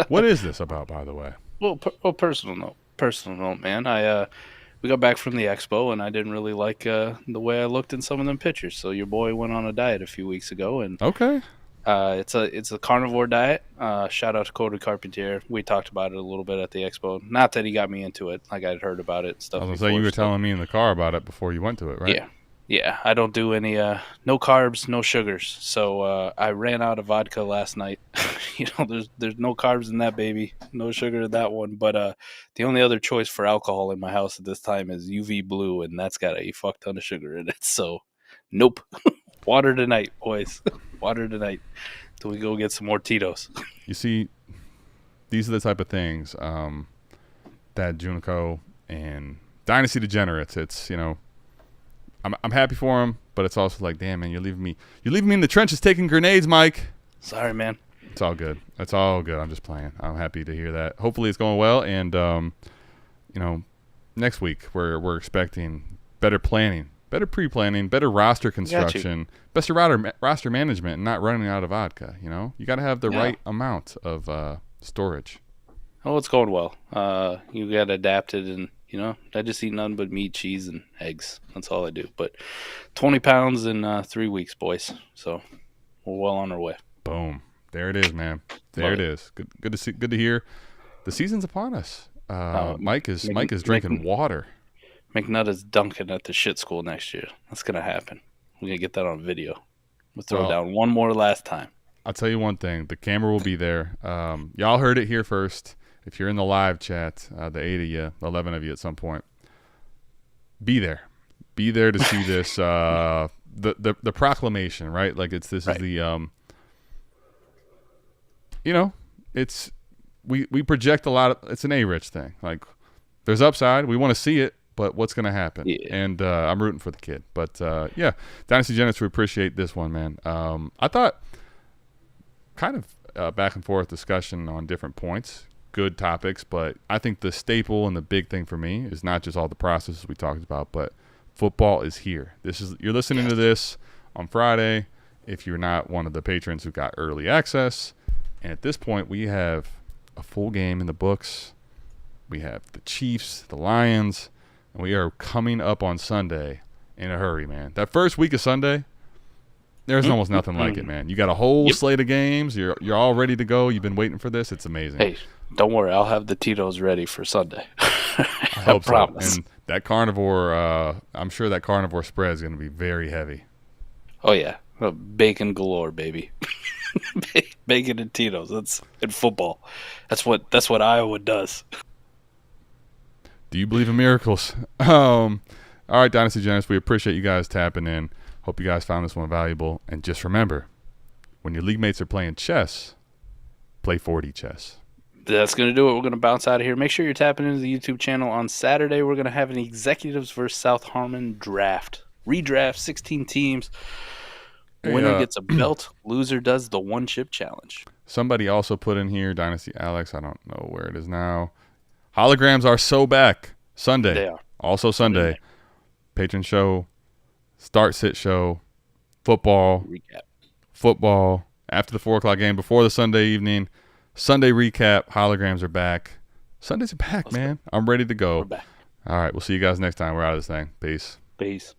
What is this about, by the way? Well, personal note, man. We got back from the expo, and I didn't really like the way I looked in some of them pictures. So your boy went on a diet a few weeks ago, and okay. It's a carnivore diet. Shout out to Cody Carpentier. We talked about it a little bit at the expo. Not that he got me into it, like I'd heard about it and stuff. I was gonna say, you were telling me in the car about it before you went to it, right? Yeah. I don't do any no carbs, no sugars. So I ran out of vodka last night. There's no carbs in that baby, no sugar in that one. But the only other choice for alcohol in my house at this time is UV Blue, and that's got a fuck ton of sugar in it. So nope. Water tonight, boys. Water tonight. Till we go get some more Tito's. You see, these are the type of things that Junico and Dynasty Degenerates, it's, I'm happy for him, but it's also like, damn, man, you're leaving me in the trenches taking grenades, Mike. Sorry, man. It's all good. I'm just playing. I'm happy to hear that. Hopefully it's going well, and next week we're expecting better planning. Better pre-planning, better roster construction, better roster management, and not running out of vodka. You got to have the right amount of storage. Oh, it's going well. You got adapted, and I just eat nothing but meat, cheese, and eggs. That's all I do. But 20 pounds in 3 weeks, boys. So we're well on our way. Boom. There it is, man. There it is. Good to see. Good to hear. The season's upon us. Mike is drinking water. McNutt is dunking at the shit school next year. That's going to happen. We're going to get that on video. We'll throw down one more last time. I'll tell you one thing. The camera will be there. Y'all heard it here first. If you're in the live chat, the 8 of you, 11 of you at some point, be there. Be there to see this. The proclamation, right? Like this is the it's we project a lot of, it's an A-Rich thing. Like, there's upside. We want to see it. But what's going to happen? Yeah. And I'm rooting for the kid. But, Dynasty Genesis, we appreciate this one, man. I thought kind of back and forth discussion on different points, good topics. But I think the staple and the big thing for me is not just all the processes we talked about, but football is here. You're listening to this on Friday if you're not one of the patrons who got early access. And at this point, we have a full game in the books. We have the Chiefs, the Lions. And we are coming up on Sunday in a hurry, man. That first week of Sunday, there's almost nothing like it, man. You got a whole slate of games. You're all ready to go. You've been waiting for this. It's amazing. Hey, don't worry. I'll have the Tito's ready for Sunday. hope so. promise. And that carnivore, I'm sure that carnivore spread is going to be very heavy. Oh yeah, bacon galore, baby. Bacon and Tito's. That's in football. That's what Iowa does. Do you believe in miracles? All right, Dynasty Generous, we appreciate you guys tapping in. Hope you guys found this one valuable. And just remember, when your league mates are playing chess, play 4D chess. That's going to do it. We're going to bounce out of here. Make sure you're tapping into the YouTube channel on Saturday. We're going to have an Executives versus South Harmon draft. Redraft, 16 teams. Winner gets a belt. Loser does the one-chip challenge. Somebody also put in here, Dynasty Alex, I don't know where it is now. Holograms are so back. Sunday. They are. Also Sunday. Patron show, start-sit show, football. Recap. Football. After the 4 o'clock game, before the Sunday evening. Sunday recap. Holograms are back. Sundays are back, man. I'm ready to go. We're back. All right, we'll see you guys next time. We're out of this thing. Peace. Peace.